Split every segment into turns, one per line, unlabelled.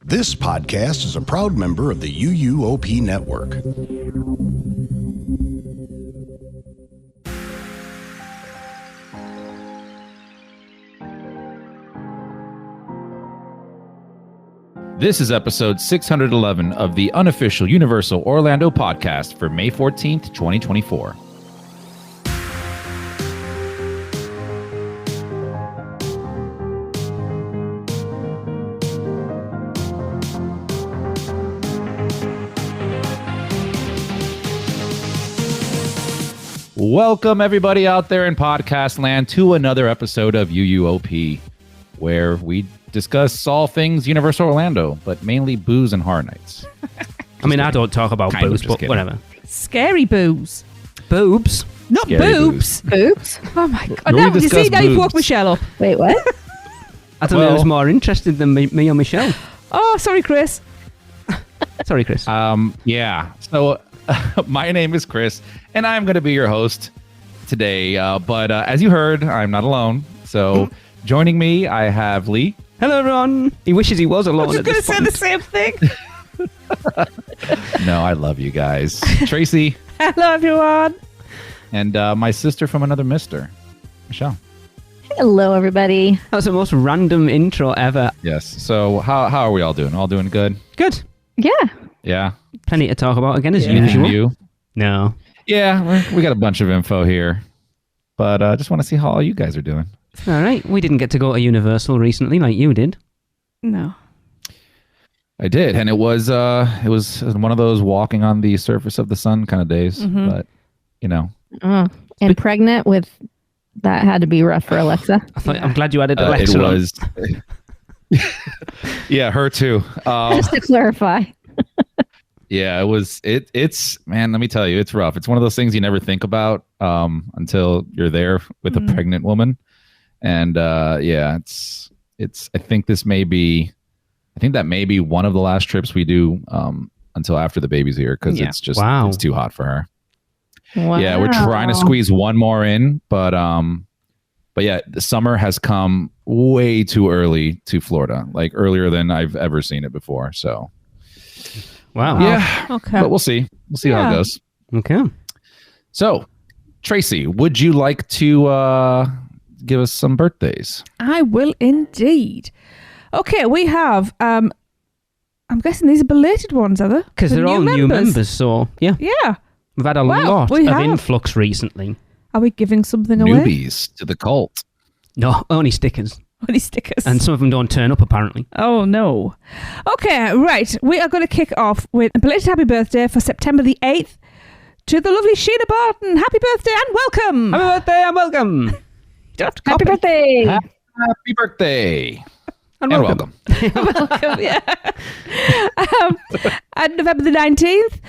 This podcast is a proud member of the UUOP network.
This is episode 611 of the unofficial Universal Orlando podcast for May 14th, 2024. Welcome, everybody out there in podcast land, to another episode of UUOP, where we discuss all things Universal Orlando, but mainly booze and horror nights.
I mean, I don't talk about boobs, but whatever.
Scary boobs.
Boobs?
Not
Scary
boobs.
Boobs?
Oh my god.
Where
Now,
we
you see,
discuss
now you've woke
boobs.
Michelle up.
Wait, what?
I thought it was more interested than me or Michelle.
Oh, sorry, Chris.
Sorry, Chris.
Yeah. So my name is Chris, and I'm going to be your host today. But as you heard, I'm not alone. So joining me, I have Lee.
Hello, everyone. He wishes he was
I
alone
was
at
going to
this
say
point.
the same thing.
No, I love you guys. Tracy,
Hello, everyone.
and my sister from another mister, Michelle.
Hello, everybody.
That was the most random intro ever.
Yes. So how are we all doing? All doing good?
Good.
Yeah.
Yeah.
Plenty to talk about again, as
Yeah.
usual.
You?
No.
Yeah, we got a bunch of info here, but just want to see how all you guys are doing.
All right. We didn't get to go to Universal recently like you did.
No.
I did, and it was one of those walking on the surface of the sun kind of days.
Mhm.
But you know,
And pregnant with that had to be rough for Alexa.
I'm glad you added
it
Alexa on.
was. Yeah, her too.
Just to clarify.
Yeah, it was. It's man. Let me tell you, it's rough. It's one of those things you never think about until you're there with a pregnant woman, and yeah, it's. I think that may be one of the last trips we do until after the baby's here, because
Yeah.
it's just
Wow.
it's too hot for her.
Wow.
Yeah, we're trying to squeeze one more in, but yeah, the summer has come way too early to Florida, like earlier than I've ever seen it before. So
Wow.
yeah,
Okay.
but we'll see how
Yeah.
it goes.
Okay.
So, Tracy, would you like to give us some birthdays?
I will indeed. Okay, we have, I'm guessing these are belated ones, are they?
Because they're all new members, so yeah.
Yeah.
We've had a
Wow,
lot
we
of
have.
influx recently.
Are we giving something away?
Newbies to the cult.
No, only stickers.
Any stickers?
And some of them don't turn up, apparently.
Oh, no. Okay, right. We are going to kick off with a belated happy birthday for September the 8th to the lovely Sheena Barton. Happy birthday and welcome.
Happy birthday and welcome.
You don't have to
Happy
copy.
birthday.
Happy birthday
And
and
welcome.
welcome.
Welcome, yeah. And November the 19th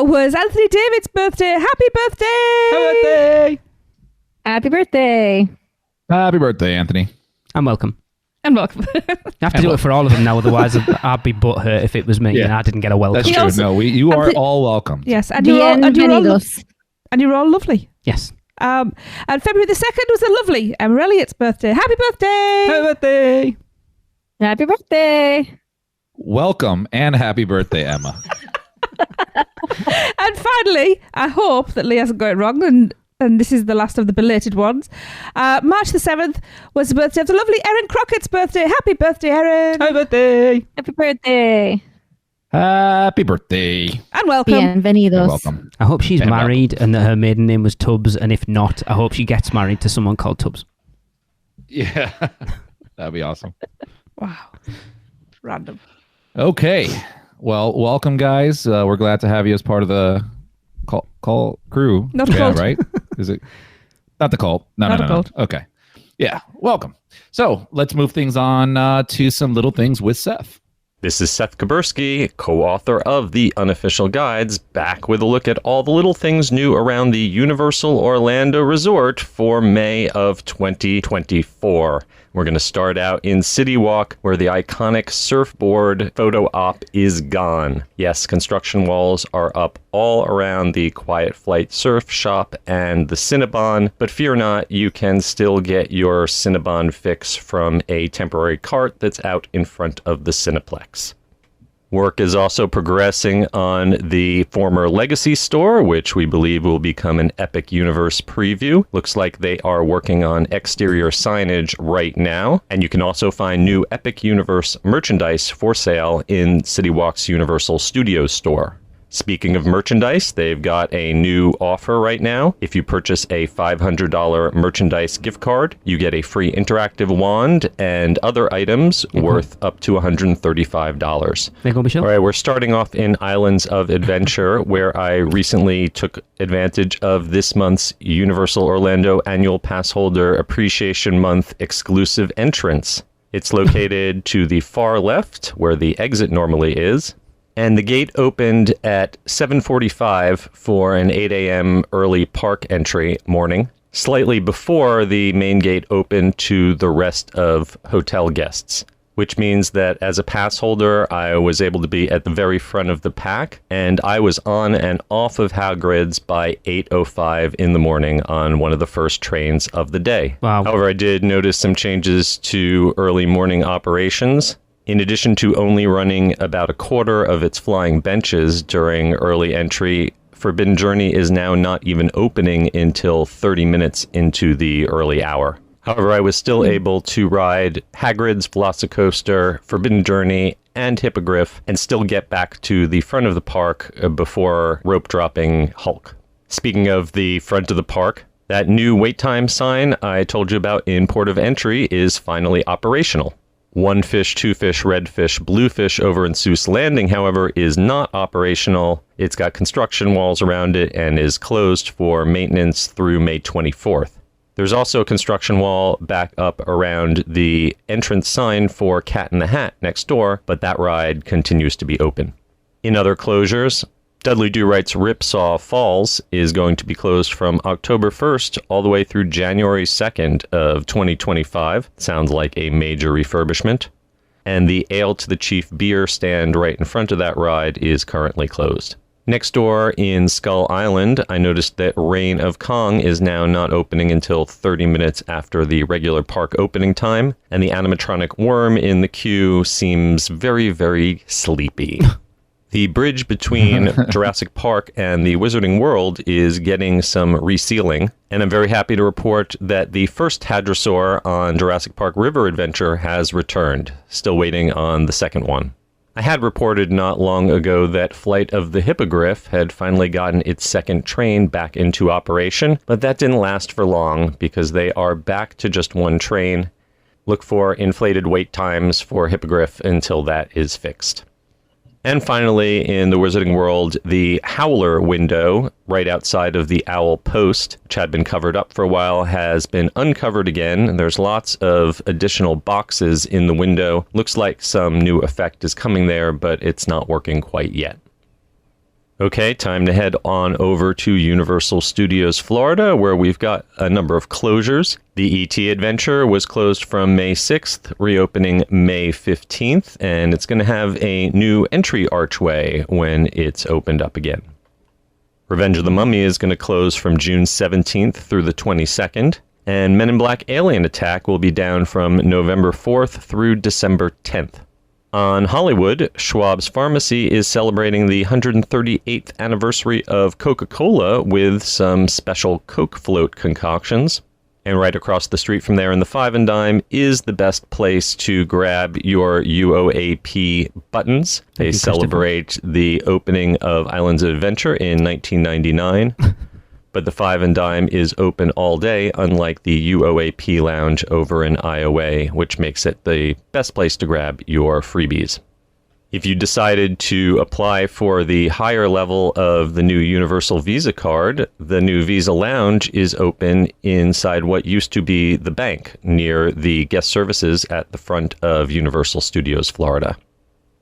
was Anthony David's birthday. Happy birthday.
Happy birthday.
Happy birthday.
Happy birthday, Anthony.
And welcome.
And welcome.
I have to do it for all of them now, otherwise I'd be butthurt if it was me
Yeah.
and I didn't get a welcome.
That's
He
true.
also-
No, you are
Anthony-
all welcome.
Yes, and you're all
Bienvenidos.
lovely.
Yes.
And February the 2nd was the lovely Emma Elliott's birthday. Happy birthday.
Happy birthday.
Happy birthday.
Welcome and happy birthday, Emma.
And finally, I hope that Lee hasn't got it wrong, and this is the last of the belated ones. March the 7th was the birthday of the lovely Erin Crockett's birthday. Happy birthday, Erin.
Happy birthday.
Happy birthday.
Happy birthday.
And welcome.
Bienvenidos.
You're welcome.
I hope she's
And
married and that her maiden name was Tubbs, and if not, I hope she gets married to someone called Tubbs.
Yeah, that'd be awesome.
Wow. Random.
Okay. Well, welcome, guys. We're glad to have you as part of the call crew.
Not a
yeah,
cult.
right? Is it not the cult? No,
Not
no,
a
no,
cult.
no. Okay. Yeah. Welcome. So let's move things on to some little things with Seth.
This is Seth Kaburski, co-author of The Unofficial Guides, back with a look at all the little things new around the Universal Orlando Resort for May of 2024. We're going to start out in City Walk, where the iconic surfboard photo op is gone. Yes, construction walls are up all around the Quiet Flight Surf Shop and the Cinnabon, but fear not, you can still get your Cinnabon fix from a temporary cart that's out in front of the Cineplex. Work is also progressing on the former Legacy store, which we believe will become an Epic Universe preview. Looks like they are working on exterior signage right now, and you can also find new Epic Universe merchandise for sale in City Walk's Universal Studios store. Speaking of merchandise, they've got a new offer right now. If you purchase a $500 merchandise gift card, you get a free interactive wand and other items worth up to $135.
There you go, Michelle.
All right, we're starting off in Islands of Adventure, where I recently took advantage of this month's Universal Orlando Annual Pass Holder Appreciation Month exclusive entrance. It's located to the far left, where the exit normally is. And the gate opened at 7:45 for an 8 a.m. early park entry morning, slightly before the main gate opened to the rest of hotel guests, which means that as a pass holder, I was able to be at the very front of the pack, and I was on and off of Hagrid's by 8:05 in the morning on one of the first trains of the day.
Wow.
However, I did notice some changes to early morning operations. In addition to only running about a quarter of its flying benches during early entry, Forbidden Journey is now not even opening until 30 minutes into the early hour. However, I was still able to ride Hagrid's Velocicoaster, Forbidden Journey, and Hippogriff, and still get back to the front of the park before rope dropping Hulk. Speaking of the front of the park, that new wait time sign I told you about in Port of Entry is finally operational. One fish, two fish, red fish, blue fish over in Seuss Landing, however, is not operational. It's got construction walls around it and is closed for maintenance through May 24th. There's also a construction wall back up around the entrance sign for Cat in the Hat next door, but that ride continues to be open. In other closures, Dudley Do Right's Ripsaw Falls is going to be closed from October 1st all the way through January 2nd of 2025. Sounds like a major refurbishment. And the Ale to the Chief beer stand right in front of that ride is currently closed. Next door in Skull Island, I noticed that Reign of Kong is now not opening until 30 minutes after the regular park opening time, and the animatronic worm in the queue seems very, very sleepy. The bridge between Jurassic Park and the Wizarding World is getting some resealing, and I'm very happy to report that the first Hadrosaur on Jurassic Park River Adventure has returned. Still waiting on the second one. I had reported not long ago that Flight of the Hippogriff had finally gotten its second train back into operation, but that didn't last for long because they are back to just one train. Look for inflated wait times for Hippogriff until that is fixed. And finally, in the Wizarding World, the Howler window, right outside of the Owl Post, which had been covered up for a while, has been uncovered again. There's lots of additional boxes in the window. Looks like some new effect is coming there, but it's not working quite yet. Okay, time to head on over to Universal Studios Florida, where we've got a number of closures. The E.T. Adventure was closed from May 6th, reopening May 15th, and it's going to have a new entry archway when it's opened up again. Revenge of the Mummy is going to close from June 17th through the 22nd, and Men in Black Alien Attack will be down from November 4th through December 10th. On Hollywood, Schwab's Pharmacy is celebrating the 138th anniversary of Coca-Cola with some special Coke float concoctions. And right across the street from there in the Five and Dime is the best place to grab your UOAP buttons. They celebrate the opening of Islands of Adventure in 1999. But the Five and Dime is open all day, unlike the UOAP lounge over in IOA, which makes it the best place to grab your freebies. If you decided to apply for the higher level of the new Universal Visa card, the new Visa Lounge is open inside what used to be the bank near the guest services at the front of Universal Studios Florida.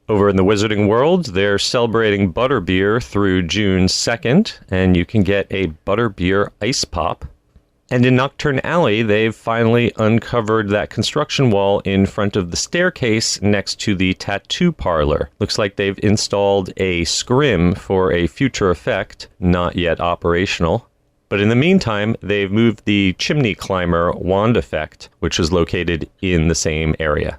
Over in the Wizarding World, they're celebrating Butterbeer through June 2nd, and you can get a Butterbeer Ice Pop. And in Nocturne Alley, they've finally uncovered that construction wall in front of the staircase next to the tattoo parlor. Looks like they've installed a scrim for a future effect, not yet operational. But in the meantime, they've moved the chimney climber wand effect, which is located in the same area.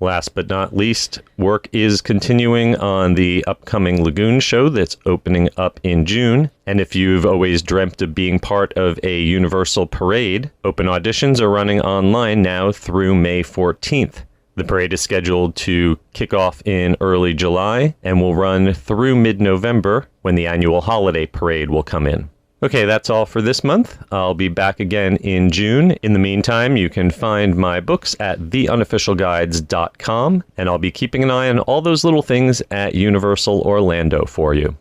Last but not least, work is continuing on the upcoming Lagoon show that's opening up in June. And if you've always dreamt of being part of a Universal parade, open auditions are running online now through May 14th. The parade is scheduled to kick off in early July and will run through mid-November when the annual holiday parade will come in. Okay, that's all for this month. I'll be back again in June. In the meantime, you can find my books at theunofficialguides.com, and I'll be keeping an eye on all those little things at Universal Orlando for you.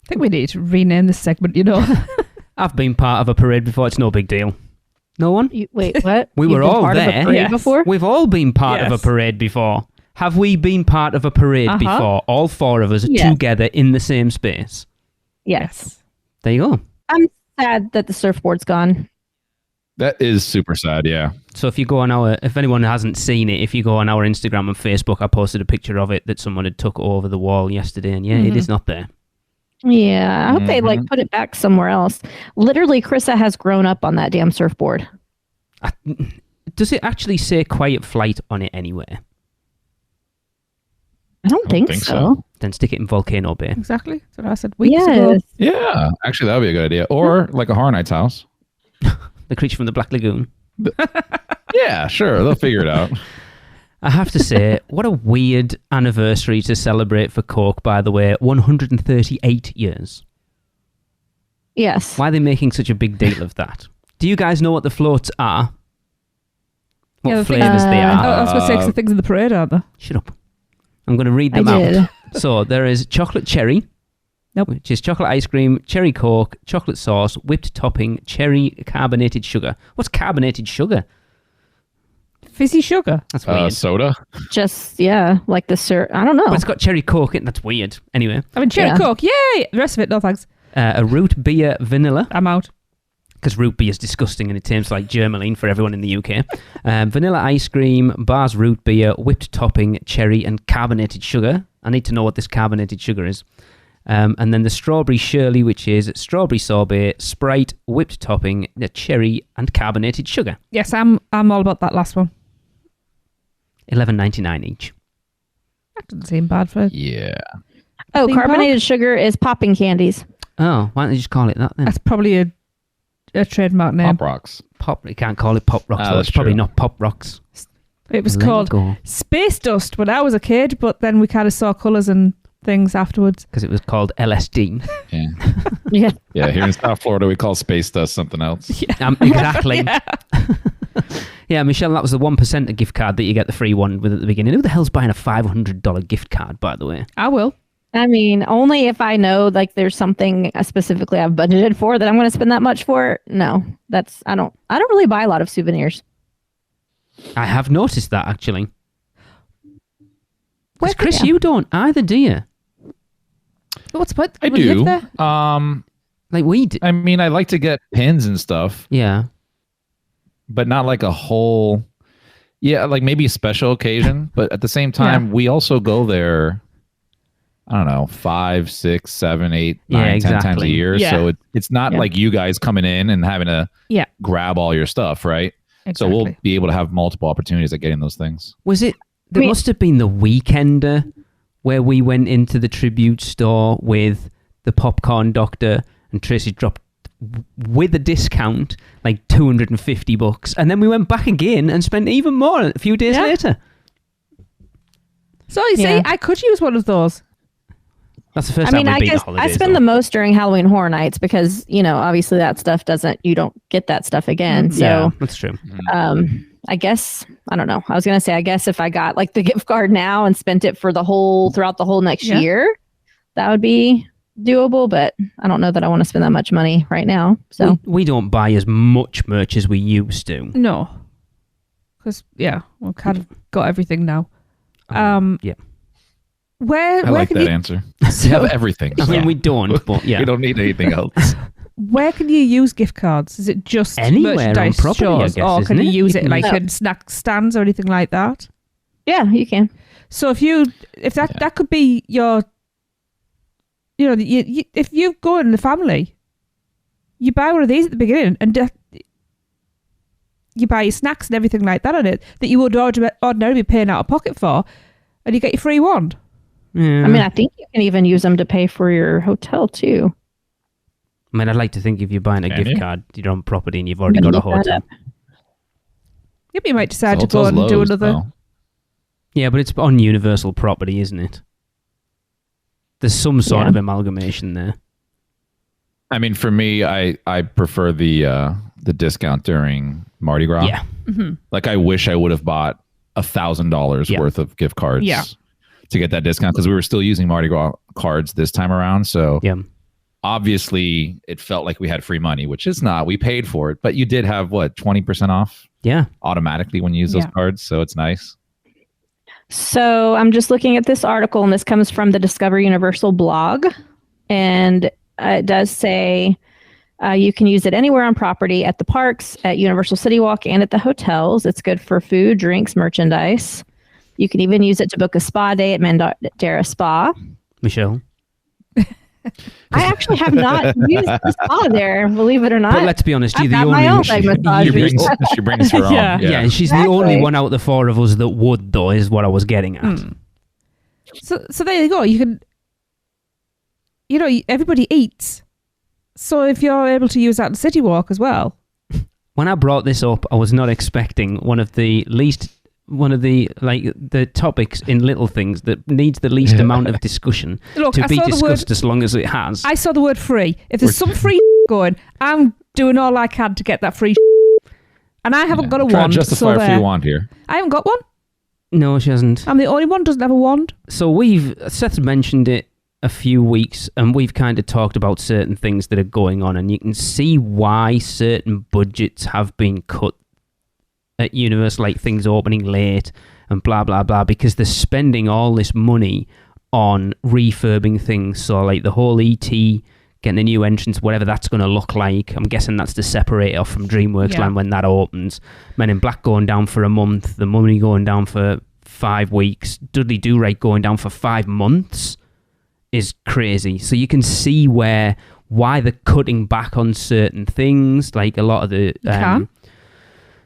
I think we need to rename this segment, you know.
I've been part of a parade before. It's no big deal. No one?
Wait, what?
We
You've
were
been
all
part of a
there.
parade
Yes.
before?
We've all been part of a
Yes.
parade before. Have we been part of a parade before? All four of us
Yes.
together in the same space.
Yes.
There you go.
I'm sad that the surfboard's gone.
That is super sad, yeah.
So if you go on if anyone hasn't seen it, if you go on our Instagram and Facebook, I posted a picture of it that someone had took over the wall yesterday, and it is not there.
Yeah, I hope they put it back somewhere else. Literally, Krissa has grown up on that damn surfboard.
Does it actually say Quiet Flight on it anywhere?
I don't think
think
so.
so.
Then stick it in Volcano Bay.
Exactly. That's what I said weeks ago.
Yes.
Yeah, actually, that would be a good idea. Or like a Horror Nights house.
The creature from the Black Lagoon.
Yeah, sure. They'll figure it out.
I have to say, what a weird anniversary to celebrate for Coke, by the way. 138 years.
Yes.
Why are they making such a big deal of that? Do you guys know what the floats are? What
Yeah, the thing-
flavours they
Oh,
are?
I was going to say, 'cause the things in the parade, aren't there?
Shut up. I'm going to read
I
them out.
did.
So there is chocolate cherry, which is chocolate ice cream, cherry Coke, chocolate sauce, whipped topping, cherry carbonated sugar. What's carbonated sugar?
Fizzy sugar.
That's weird.
Soda?
Just, yeah, like the I don't know.
But it's got cherry Coke in. That's weird. Anyway,
I mean, cherry
Yeah.
Coke. Yay! The rest of it, no thanks.
a root beer vanilla.
I'm out.
Because root beer is disgusting and it tastes like Germaline for everyone in the UK. Vanilla ice cream, bars root beer, whipped topping, cherry, and carbonated sugar. I need to know what this carbonated sugar is. And then the strawberry Shirley, which is strawberry sorbet, Sprite, whipped topping, cherry, and carbonated sugar.
Yes, I'm all about that last one.
$11.99 each.
That doesn't seem bad for
Yeah.
Oh,
theme
carbonated sugar is popping candies.
Oh, why don't they just call it that then?
That's probably a trademark name.
Pop Rocks.
You can't call it Pop Rocks, though.
that's
It's probably
true.
not Pop Rocks.
It was
Let
called
go.
Space Dust when I was a kid, but then we kind of saw colours and things afterwards.
Because it was called LSD.
Yeah.
Yeah.
Yeah, here in South Florida, we call space dust something else.
Exactly. Yeah, Michelle, that was the 1% gift card that you get the free one with at the beginning. Who the hell's buying a $500 gift card, by the way?
I will.
I mean, only if I know like there's something specifically I've budgeted for that I'm going to spend that much for. No, I don't really buy a lot of souvenirs.
I have noticed that, actually.
Where
Because, Chris,
yeah.
you don't either, do you?
What's the point?
I
We live
do.
there?
Like we do.
I mean, I like to get pins and stuff,
Yeah.
but not like a whole. Yeah, like maybe a special occasion, but at the same time, we also go there. I don't know, 5, 6, 7, 8, 9, 10 times a
exactly.
year.
Yeah.
So it's not
Yeah.
like you guys coming in and having to
Yeah.
grab all your stuff, right?
Exactly.
So we'll be able to have multiple opportunities at getting those things.
Was it? There must have been the Weekender where we went into the tribute store with the popcorn doctor and Tracy dropped with a discount like $250, and then we went back again and spent even more a few days
Yeah.
later.
So you see,
Yeah.
I could use one of those.
That's the first
I
time
mean,
we've
I
been
guess
to holidays.
I spend
though.
the most during Halloween Horror Nights because, obviously that stuff you don't get that stuff again.
Yeah,
So,
that's true.
I guess, I don't know. I was going to say, I guess if I got like the gift card now and spent it throughout the whole next
Yeah.
year, that would be doable. But I don't know that I want to spend that much money right now. So,
We don't buy as much merch as we used to.
No. Because, we've kind of got everything now.
Yeah.
Where
I like
can
that
you...
answer. We have everything.
I mean,
so
we don't, but yeah.
we don't need anything else.
Where can you use gift cards? Is it just
Anywhere on
merchandise
property, I
stores,
guess,
or can
isn't
you
it?
use
You
it
can
like
use-
in snack stands or anything like that?
Yeah, you can.
So if that could be your, if you go in the family, you buy one of these at the beginning, and you buy your snacks and everything like that on it that you would ordinarily be paying out of pocket for, and you get your free wand.
Yeah.
I mean, I think you can even use them to pay for your hotel too.
I'd like to think if you're buying a
Can
gift
you?
card, you're on property and you've already
I'm
got a
gonna look that
hotel.
Yep, you might decide
So
to go
hotels
and do
Lowe's,
another.
though.
Yeah, but it's on universal property, isn't it? There's some sort
Yeah.
of amalgamation there.
I mean, for me, I prefer the discount during Mardi Gras.
Yeah.
Mm-hmm.
Like, I wish I would have bought $1,000
Yeah.
worth of gift cards
Yeah.
to get that discount, because we were still using Mardi Gras cards this time around. So
Yeah.
obviously it felt like we had free money, which is not. We paid for it, but you did have 20% off
Yeah.
automatically when you use those
Yeah.
cards. So it's nice.
So I'm just looking at this article, and this comes from the Discover Universal blog. And it does say you can use it anywhere on property, at the parks, at Universal City Walk, and at the hotels. It's good for food, drinks, merchandise. You can even use it to book a spa day at Mandara Spa.
Michelle.
I actually have not used the spa there, believe it or not.
But let's be honest,
I've
you're the
got my
only
own leg massage.
She brings her own.
Yeah.
Yeah, she's the
Exactly.
only one out of the four of us that would, though, is what I was getting at.
So there you go. You can, everybody eats. So if you're able to use that in City Walk as well.
When I brought this up, I was not expecting one of the topics in Little Things that needs the least amount of discussion
Look,
to
I
be
saw the word.
discussed as long as it has.
I saw the word free. If there's some free going, I'm doing all I can to get that free. And I haven't got a
Try
wand.
to justify
so
a free
there.
wand here.
I haven't got one.
No, she hasn't.
I'm the only one who doesn't have a wand.
So Seth mentioned it a few weeks, and we've kind of talked about certain things that are going on, and you can see why certain budgets have been cut at Universal, like things opening late and blah, blah, blah, because they're spending all this money on refurbing things. So like the whole ET, getting a new entrance, whatever that's going to look like. I'm guessing that's to separate it off from DreamWorks Land when that opens. Men in Black going down for a month, The Mummy going down for 5 weeks, Dudley Do-Right going down for 5 months is crazy. So you can see why they're cutting back on certain things, like a lot of the...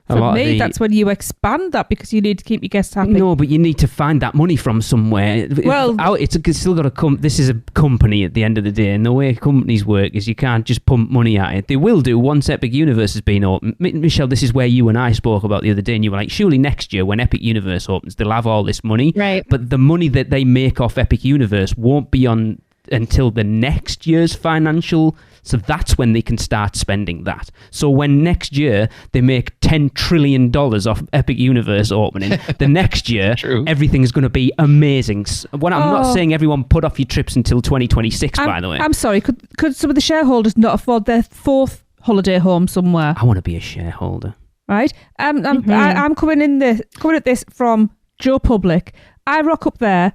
For me, that's when you expand that because you need to keep your guests happy.
No, but you need to find that money from somewhere.
Well-
it's still got to come. This is a company at the end of the day, and the way companies work is you can't just pump money at it. They will do once Epic Universe has been open. Michelle, this is where you and I spoke about the other day, and you were like, surely next year when Epic Universe opens, they'll have all this money.
Right.
But the money that they make off Epic Universe won't be on until the next year's financial. So that's when they can start spending that. So when next year they make $10 trillion off Epic Universe opening, the next year everything is going to be amazing. I'm not saying everyone put off your trips until 2026, by the way.
I'm sorry. Could some of the shareholders not afford their 4th holiday home somewhere?
I want to be a shareholder.
Right? I'm coming at this from Joe Public. I rock up there.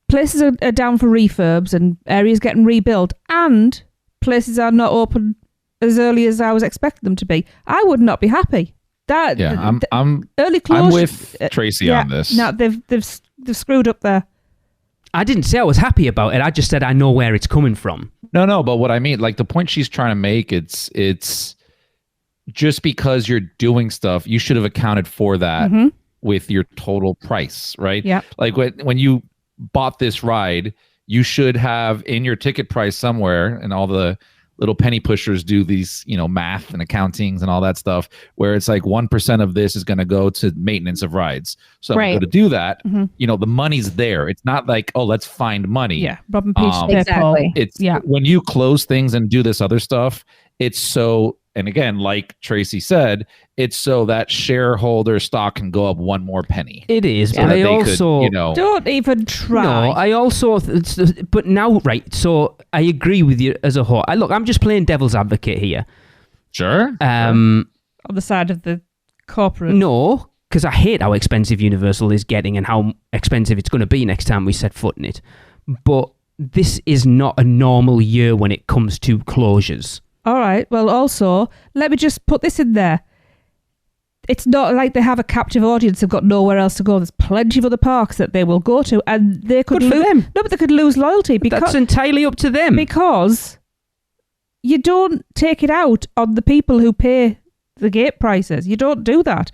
Places are down for refurbs and areas getting rebuilt, and places are not open as early as I was expecting them to be. I would not be happy.
I'm
early close.
I'm with Tracy on this.
No, they've screwed up there.
I didn't say I was happy about it. I just said I know where it's coming from.
No, but what I mean, like the point she's trying to make, it's just because you're doing stuff, you should have accounted for that with your total price, right?
Yeah.
Like when you bought this ride, you should have in your ticket price somewhere, and all the little penny pushers do these, math and accountings and all that stuff, where it's like 1% of this is going to go to maintenance of rides. So to do that, the money's there. It's not like, oh, let's find money.
Yeah, Rob and Peach.
Exactly.
It's when you close things and do this other stuff, it's so, and again, like Tracy said, it's so that shareholder stock can go up one more penny.
It is,
So
but
that
I
they
also...
could,
Don't even try.
No, I also... But now, right, so I agree with you as a whole. I'm just playing devil's advocate here.
Sure.
On the side of the corporate.
No, because I hate how expensive Universal is getting and how expensive it's going to be next time we set foot in it. But this is not a normal year when it comes to closures.
All right. Well, also, let me just put this in there. It's not like they have a captive audience. They've got nowhere else to go. There's plenty of other parks that they will go to, and they could
Good for them.
No, but they could lose loyalty because
That's entirely up to them.
because you don't take it out on the people who pay the gate prices. You don't do that.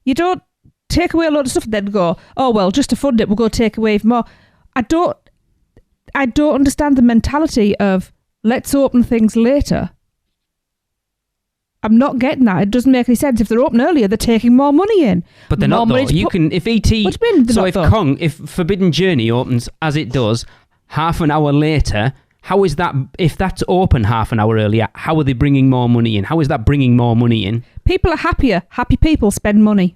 You don't take away a lot of stuff and then go, oh well, just to fund it, we'll go take away even more. I don't understand the mentality of let's open things later. I'm not getting that. It doesn't make any sense. If they're open earlier, they're taking more money in.
But they're
More
not though.
money to
You
put-
can if ET.
What do you mean they're
So
not
if
though?
if Forbidden Journey opens as it does, half an hour later, how is that? If that's open half an hour earlier, how are they bringing more money in? How is that bringing more money in?
People are happier. Happy people spend money.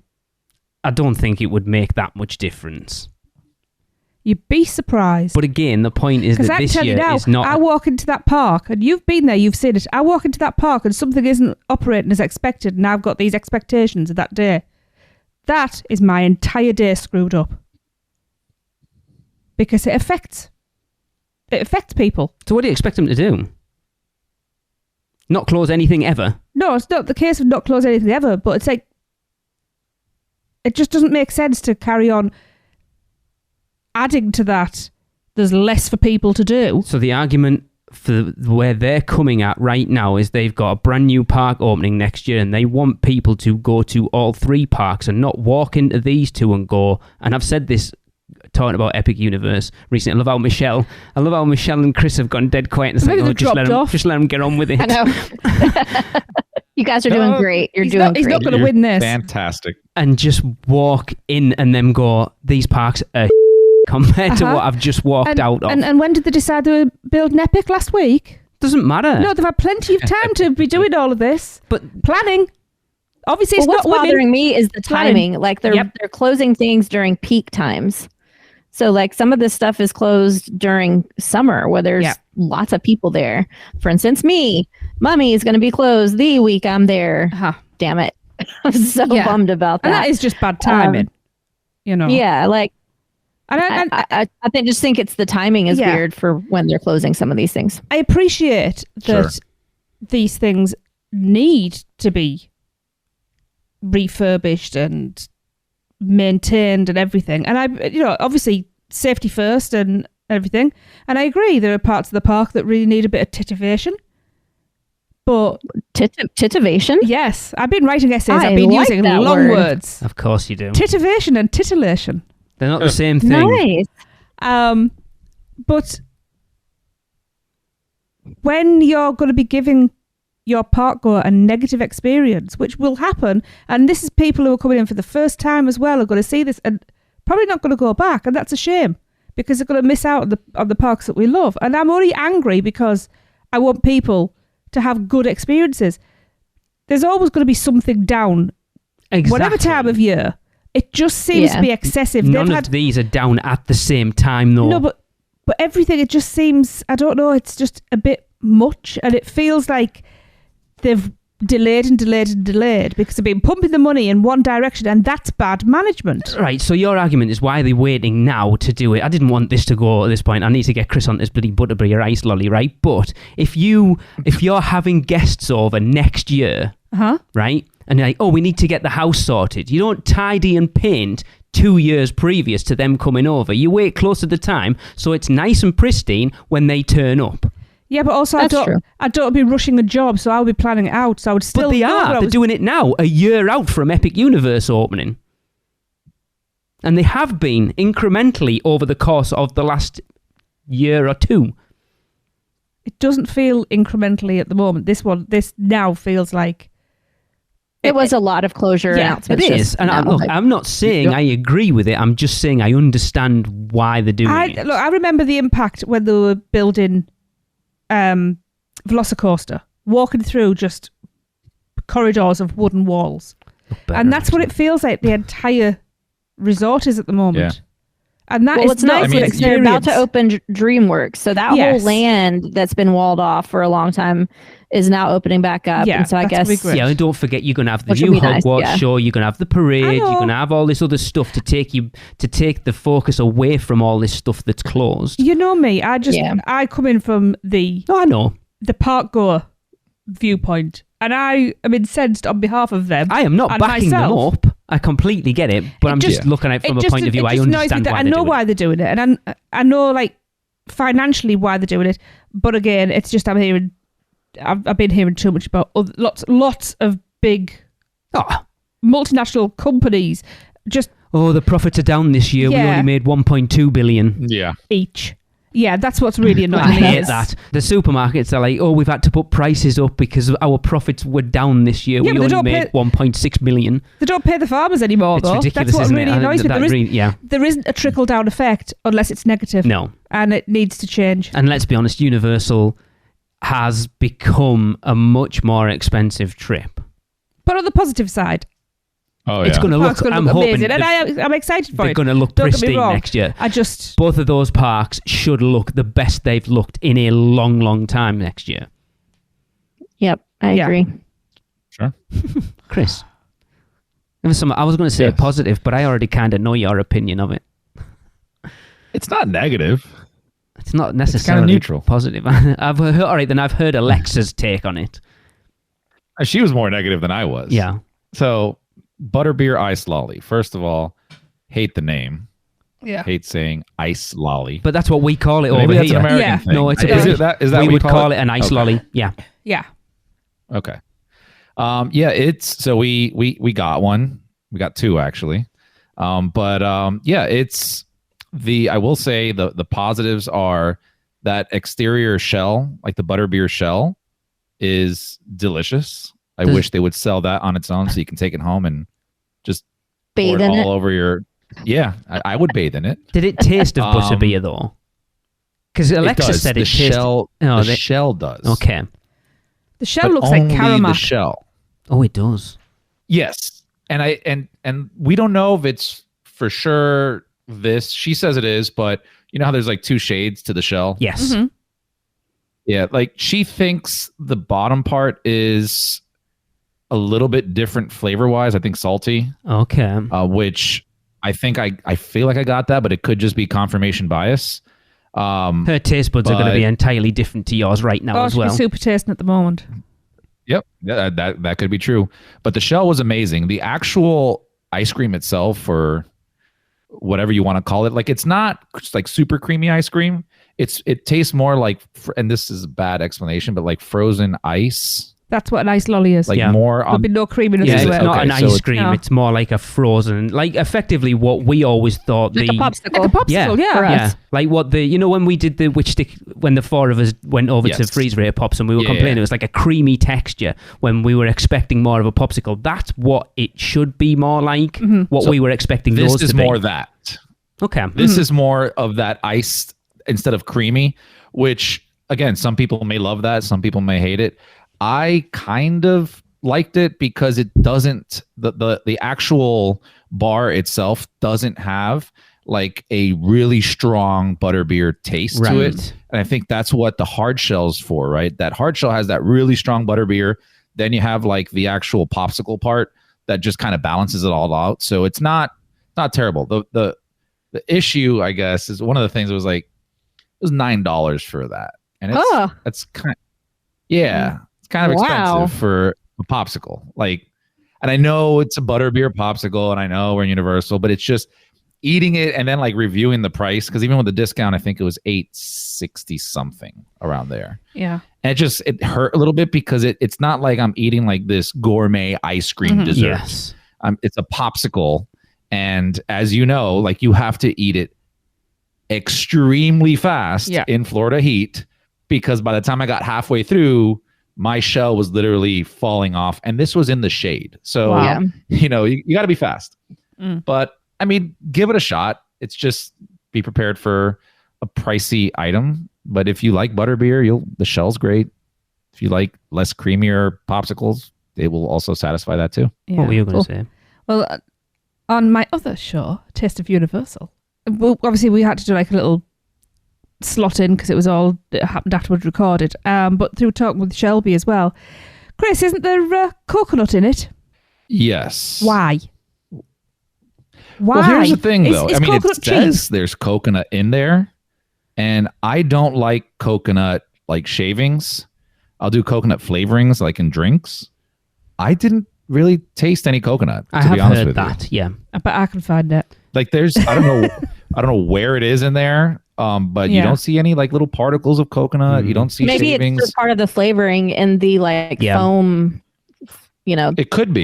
I don't think it would make that much difference.
You'd be surprised.
But again, the point is
Because
that
I
this
tell you
year
now,
is not.
I walk into that park, and you've been there, you've seen it. I walk into that park, and something isn't operating as expected, and I've got these expectations of that day. That is my entire day screwed up. Because it affects people.
So what do you expect them to do? Not close anything ever?
No, it's not the case of not close anything ever, but it's like, it just doesn't make sense to carry on adding to that. There's less for people to do.
So the argument for where they're coming at right now is they've got a brand new park opening next year and they want people to go to all three parks and not walk into these two and go, and I've said this talking about Epic Universe recently. I love how Michelle and Chris have gone dead quiet and it's
Maybe
like,
they've dropped off.
just let them get on with it.
I know. You guys are doing great. You're
He's
doing
not, he's
great.
not going to win this.
Fantastic.
And just walk in and then go, these parks are compared to
Uh-huh.
what I've just walked out of.
And when did they decide they were building Epic last week?
Doesn't matter.
No, they've had plenty of time to be doing all of this.
But
Planning. Obviously,
Well,
it's
what's
not women.
bothering me is the
Planning.
timing. Like they're closing things during peak times. So like some of this stuff is closed during summer where there's lots of people there. For instance, Mummy is going to be closed the week I'm there.
Uh-huh.
Damn it. I'm so
Yeah.
bummed about that.
And that is just bad timing. You know.
Yeah, like
And
I just think it's the timing is
Yeah.
weird for when they're closing some of these things.
I appreciate that these things need to be refurbished and maintained and everything. And obviously safety first and everything. And I agree, there are parts of the park that really need a bit of titivation. But
Titivation?
yes, I've been writing essays.
I
I've been
like
using
that
long
word.
words.
of course you do.
Titivation and titillation.
They're not the same thing.
Nice.
But when you're going to be giving your park goer a negative experience, which will happen, and this is people who are coming in for the first time as well, are going to see this and probably not going to go back, and that's a shame because they're going to miss out on the parks that we love. And I'm only angry because I want people to have good experiences. There's always going to be something down, whatever time of year. It just seems to be excessive.
None of these are down at the same time, though.
No, but everything, it just seems, I don't know, it's just a bit much, and it feels like they've delayed because they've been pumping the money in one direction, and that's bad management.
Right, so your argument is why are they waiting now to do it? I didn't want this to go at this point. I need to get Chris on this bloody Butterbeer Ice Lolly, right? But if you're having guests over next year, right, and you're like, oh, we need to get the house sorted, you don't tidy and paint 2 years previous to them coming over. You wait close to the time so it's nice and pristine when they turn up.
Yeah, but also
That's true.
I don't be rushing a job, so I'll be planning it out. So I would still.
But they are. They're doing it now, a year out from Epic Universe opening. And they have been incrementally over the course of the last year or two.
It doesn't feel incrementally at the moment. This now feels like.
It was a lot of closure
It
announcements.
is. And I'm not saying I agree with it. I'm just saying I understand why they're doing it.
Look, I remember the impact when they were building Velocicoaster, walking through just corridors of wooden walls. And that's what it feels like the entire resort is at the moment.
Yeah.
And that is
what's nice
not an
is they're about to
experience.
open DreamWorks. So that whole land that's been walled off for a long time is now opening back up.
Yeah,
and so I
that's
guess
gonna be great.
Yeah, and don't forget you're going to have the
Which
new
would be nice,
Hogwarts
yeah.
show, you're going to have the parade,
I
you're
know.
going to have all this other stuff to take the focus away from all this stuff that's closed.
You know me. I come in from
No, I know.
the park goer viewpoint, and I am incensed on behalf of them.
I am not
and
backing
myself.
them up. I completely get it, but I'm just looking at it from a point of view. I understand why
I know why they're doing it, and I know like financially why they're doing it. But again, it's just I've been hearing too much about lots of big multinational companies just.
Oh, the profits are down this year.
Yeah.
We only made 1.2 billion.
Yeah.
Each. Yeah, that's what's really annoying.
I hate that. The supermarkets are like, oh, we've had to put prices up because our profits were down this year.
Yeah,
we only made 1.6 million.
They don't pay the farmers anymore,
It's
though.
ridiculous,
That's what
isn't
really
it?
annoys me. There isn't a trickle-down effect unless it's negative.
No.
And it needs to change.
And let's be honest, Universal has become a much more expensive trip.
But on the positive side,
Oh, yeah.
It's going to look, I'm
amazing.
hoping
And I'm excited for it.
they're going to look
Don't get me
pristine
wrong.
next year.
Both
of those parks should look the best they've looked in a long, long time next year.
Yep, I agree.
Sure.
Chris, I was going to say positive, but I already kind of know your opinion of it.
It's not negative.
It's not necessarily
neutral.
Positive. I've heard Alexa's take on it.
She was more negative than I was.
Yeah.
So, Butterbeer Ice Lolly. First of all, hate the name.
Yeah.
Hate saying ice lolly.
But that's what we call it
Maybe
over
that's
here.
an American thing.
No, it's
Is that
we
what
would
you
call it an ice
Okay.
lolly. Yeah.
Yeah.
Okay. It's so we got one. We got two actually. It's I will say the positives are that exterior shell, like the butterbeer shell, is delicious. I wish they would sell that on its own so you can take it home and just
bathe
pour
in
it
it.
all over your. Yeah, I would bathe in it.
Did it taste of butterbeer though? Because Alexa said it tasted.
The shell does.
Okay.
The shell
But
looks like
only
caramel.
the shell.
Oh, it does.
Yes, and we don't know if it's for sure this. She says it is, but you know how there's like two shades to the shell.
Yes.
Mhm.
Yeah, like she thinks the bottom part is a little bit different flavor wise. I think salty.
Okay.
Which I think I feel like I got that, but it could just be confirmation bias.
Her taste buds are going to be entirely different to yours right now as well.
She's super tasting at the moment.
Yep, yeah, that could be true. But the shell was amazing. The actual ice cream itself, or whatever you want to call it, like it's not just like super creamy ice cream. It tastes more like, and this is a bad explanation, but like frozen ice.
That's what an ice lolly is.
Like more
There'll be no creaminess
Yeah,
to
it's
it.
not an
so
ice cream.
No.
It's more like a frozen, like effectively what we always thought
Like a popsicle.
Like a popsicle, yeah.
for us.
Yeah, like what when we did the witch stick, when the four of us went over to
Yes.
freeze rate pops and we were
Yeah.
complaining, it was like a creamy texture when we were expecting more of a popsicle. That's what it should be more like. What
So
we were expecting
This
those
is
to be.
more that.
Okay.
This is more of that ice instead of creamy, which again, some people may love that, some people may hate it. I kind of liked it because it doesn't the actual bar itself doesn't have like a really strong butterbeer taste to
Right.
it. And I think that's what the hard shell's for, right? That hard shell has that really strong butterbeer. Then you have like the actual popsicle part that just kind of balances it all out. So it's not terrible. The issue, I guess, is one of the things that was like, it was $9 for that. And it's kind it's kind of
Wow.
expensive for a popsicle. Like, and I know it's a butterbeer popsicle and I know we're in Universal, but it's just eating it and then like reviewing the price. Cause even with the discount, I think it was $8.60 something around there.
Yeah.
And it hurt a little bit because it's not like I'm eating like this gourmet ice cream dessert.
Yes.
It's a popsicle. And as you know, like you have to eat it extremely fast in Florida heat, because by the time I got halfway through, my shell was literally falling off, and this was in the shade. So, you got to be fast. But I mean, give it a shot. It's just be prepared for a pricey item. But if you like butterbeer, the shell's great. If you like less creamier popsicles, it will also satisfy that too.
Yeah.
What were you going to say?
Well, on my other show, Taste of Universal, well, obviously we had to do like a little slot in because it happened afterwards recorded. But through talking with Shelby as well, Chris, isn't there coconut in it?
Yes.
Why?
Well, here's the thing, though.
Is
I mean, it
coconut
says
cheap?
there's coconut in there, and I don't like coconut like shavings. I'll do coconut flavorings like in drinks. I didn't really taste any coconut, to be honest with you.
Yeah.
I bet I can find it.
Like there's, I don't know where it is in there, but you don't see any like little particles of coconut. You don't see
Maybe
shavings.
it's just part of the flavoring in the foam,
It could be.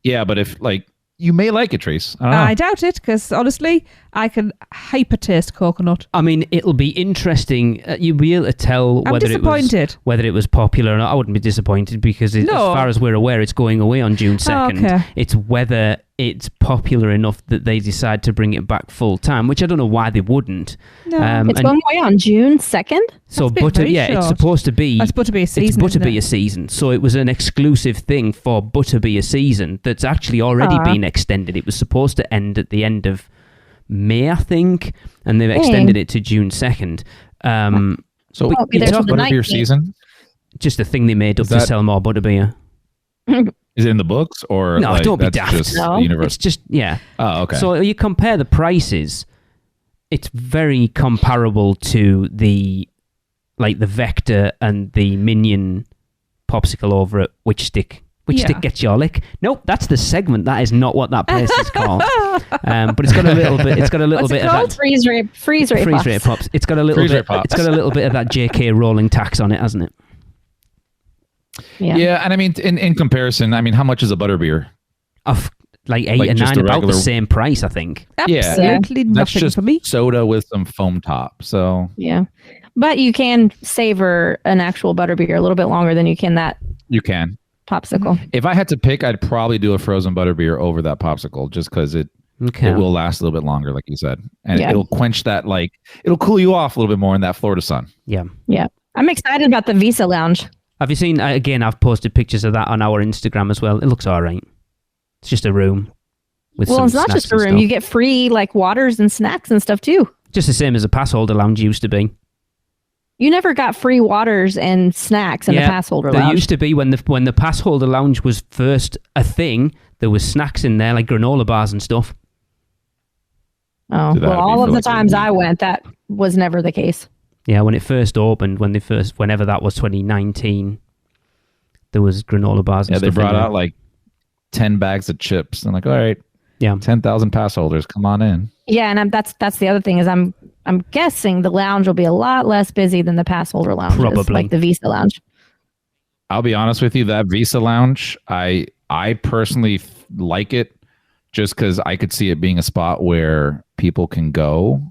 Yeah.
But if like, you may like it, Trace. I don't know.
I doubt it, because honestly, I can hyper taste coconut.
I mean, it'll be interesting. You'll be able to tell
I'm disappointed.
whether it was popular or not. I wouldn't be disappointed because as far as we're aware, it's going away on June 2nd.
Okay.
It's whether it's popular enough that they decide to bring it back full time, which I don't know why they wouldn't.
No.
It's going away on June 2nd?
So
That's very
it's
short.
supposed to be.
It's Butterbeer season.
It's
isn't
Butterbeer
it?
season, so it was an exclusive thing for Butterbeer season that's actually already been extended. It was supposed to end at the end of May, I think, and they've extended it to June 2nd.
So
Won't be there
it's
till the
Butterbeer
19th.
season.
Just a thing they made up to sell more Butterbeer.
Is it in the books or
No,
like,
don't be
that's
daft.
just
No.
the universe?
It's just, yeah.
Oh, okay.
So you compare the prices, it's very comparable to the Vector and the Minion popsicle over at Which Stick Stick Gets Your Lick. Nope, that's the segment. That is not what that place is called. But it's got a little bit. It's got a little
What's
bit
it
of
called?
that
Freeze rate pops.
It's got a little
Freeze
bit.
rate pops.
It's got a little bit of that JK rolling tax on it, hasn't it?
Yeah.
And I mean, in comparison, I mean, how much is a Butterbeer?
Of like 8
Like
and
just
9,
a
about the
regular-
same price, I think.
Absolutely
That's
nothing
just
for me.
soda with some foam top. So
Yeah. But you can savor an actual Butterbeer a little bit longer than you can that
you can.
popsicle.
If I had to pick, I'd probably do a frozen Butterbeer over that popsicle, just because it
Okay.
will last a little bit longer, like you said, and
Yeah.
it'll quench that. Like it'll cool you off a little bit more in that Florida sun.
Yeah.
Yeah. I'm excited about the Visa Lounge.
Have you seen? Again, I've posted pictures of that on our Instagram as well. It looks all right. It's just a room. With
Well,
some
it's not
snacks
just a
and
room.
stuff.
You get free like waters and snacks and stuff too.
Just the same as a pass holder lounge used to be.
You never got free waters and snacks in the pass holder
There
lounge.
used to be when the pass holder lounge was first a thing. There was snacks in there like granola bars and stuff.
Oh,
So that'd
well,
be
all
for,
of the
like,
times I went, that was never the case.
Yeah, when it first opened, whenever that was 2019, there was granola bars and
Yeah,
stuff.
they
in
brought
there.
out like 10 bags of chips. I'm like, all right,
Yeah.
10,000 pass holders, come on in.
Yeah, and that's the other thing is I'm guessing the lounge will be a lot less busy than the pass holder lounge,
Probably.
like the Visa Lounge.
I'll be honest with you, that Visa Lounge, I personally like it just because I could see it being a spot where people can go.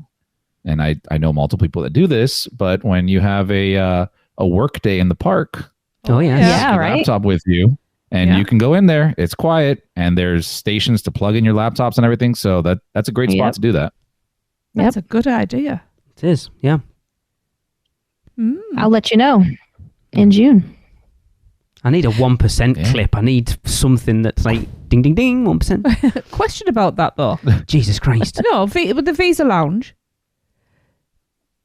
And I know multiple people that do this, but when you have a work day in the park,
Oh yeah.
Yeah,
your
right.
laptop with you, and
Yeah.
you can go in there. It's quiet, and there's stations to plug in your laptops and everything. So that's a great spot
Yep.
to do that.
That's a good idea.
It is. Yeah.
I'll let you know in June.
I need a 1%
Yeah.
clip. I need something that's like ding ding ding 1%.
Question about that though.
Jesus Christ.
No, with the Visa Lounge,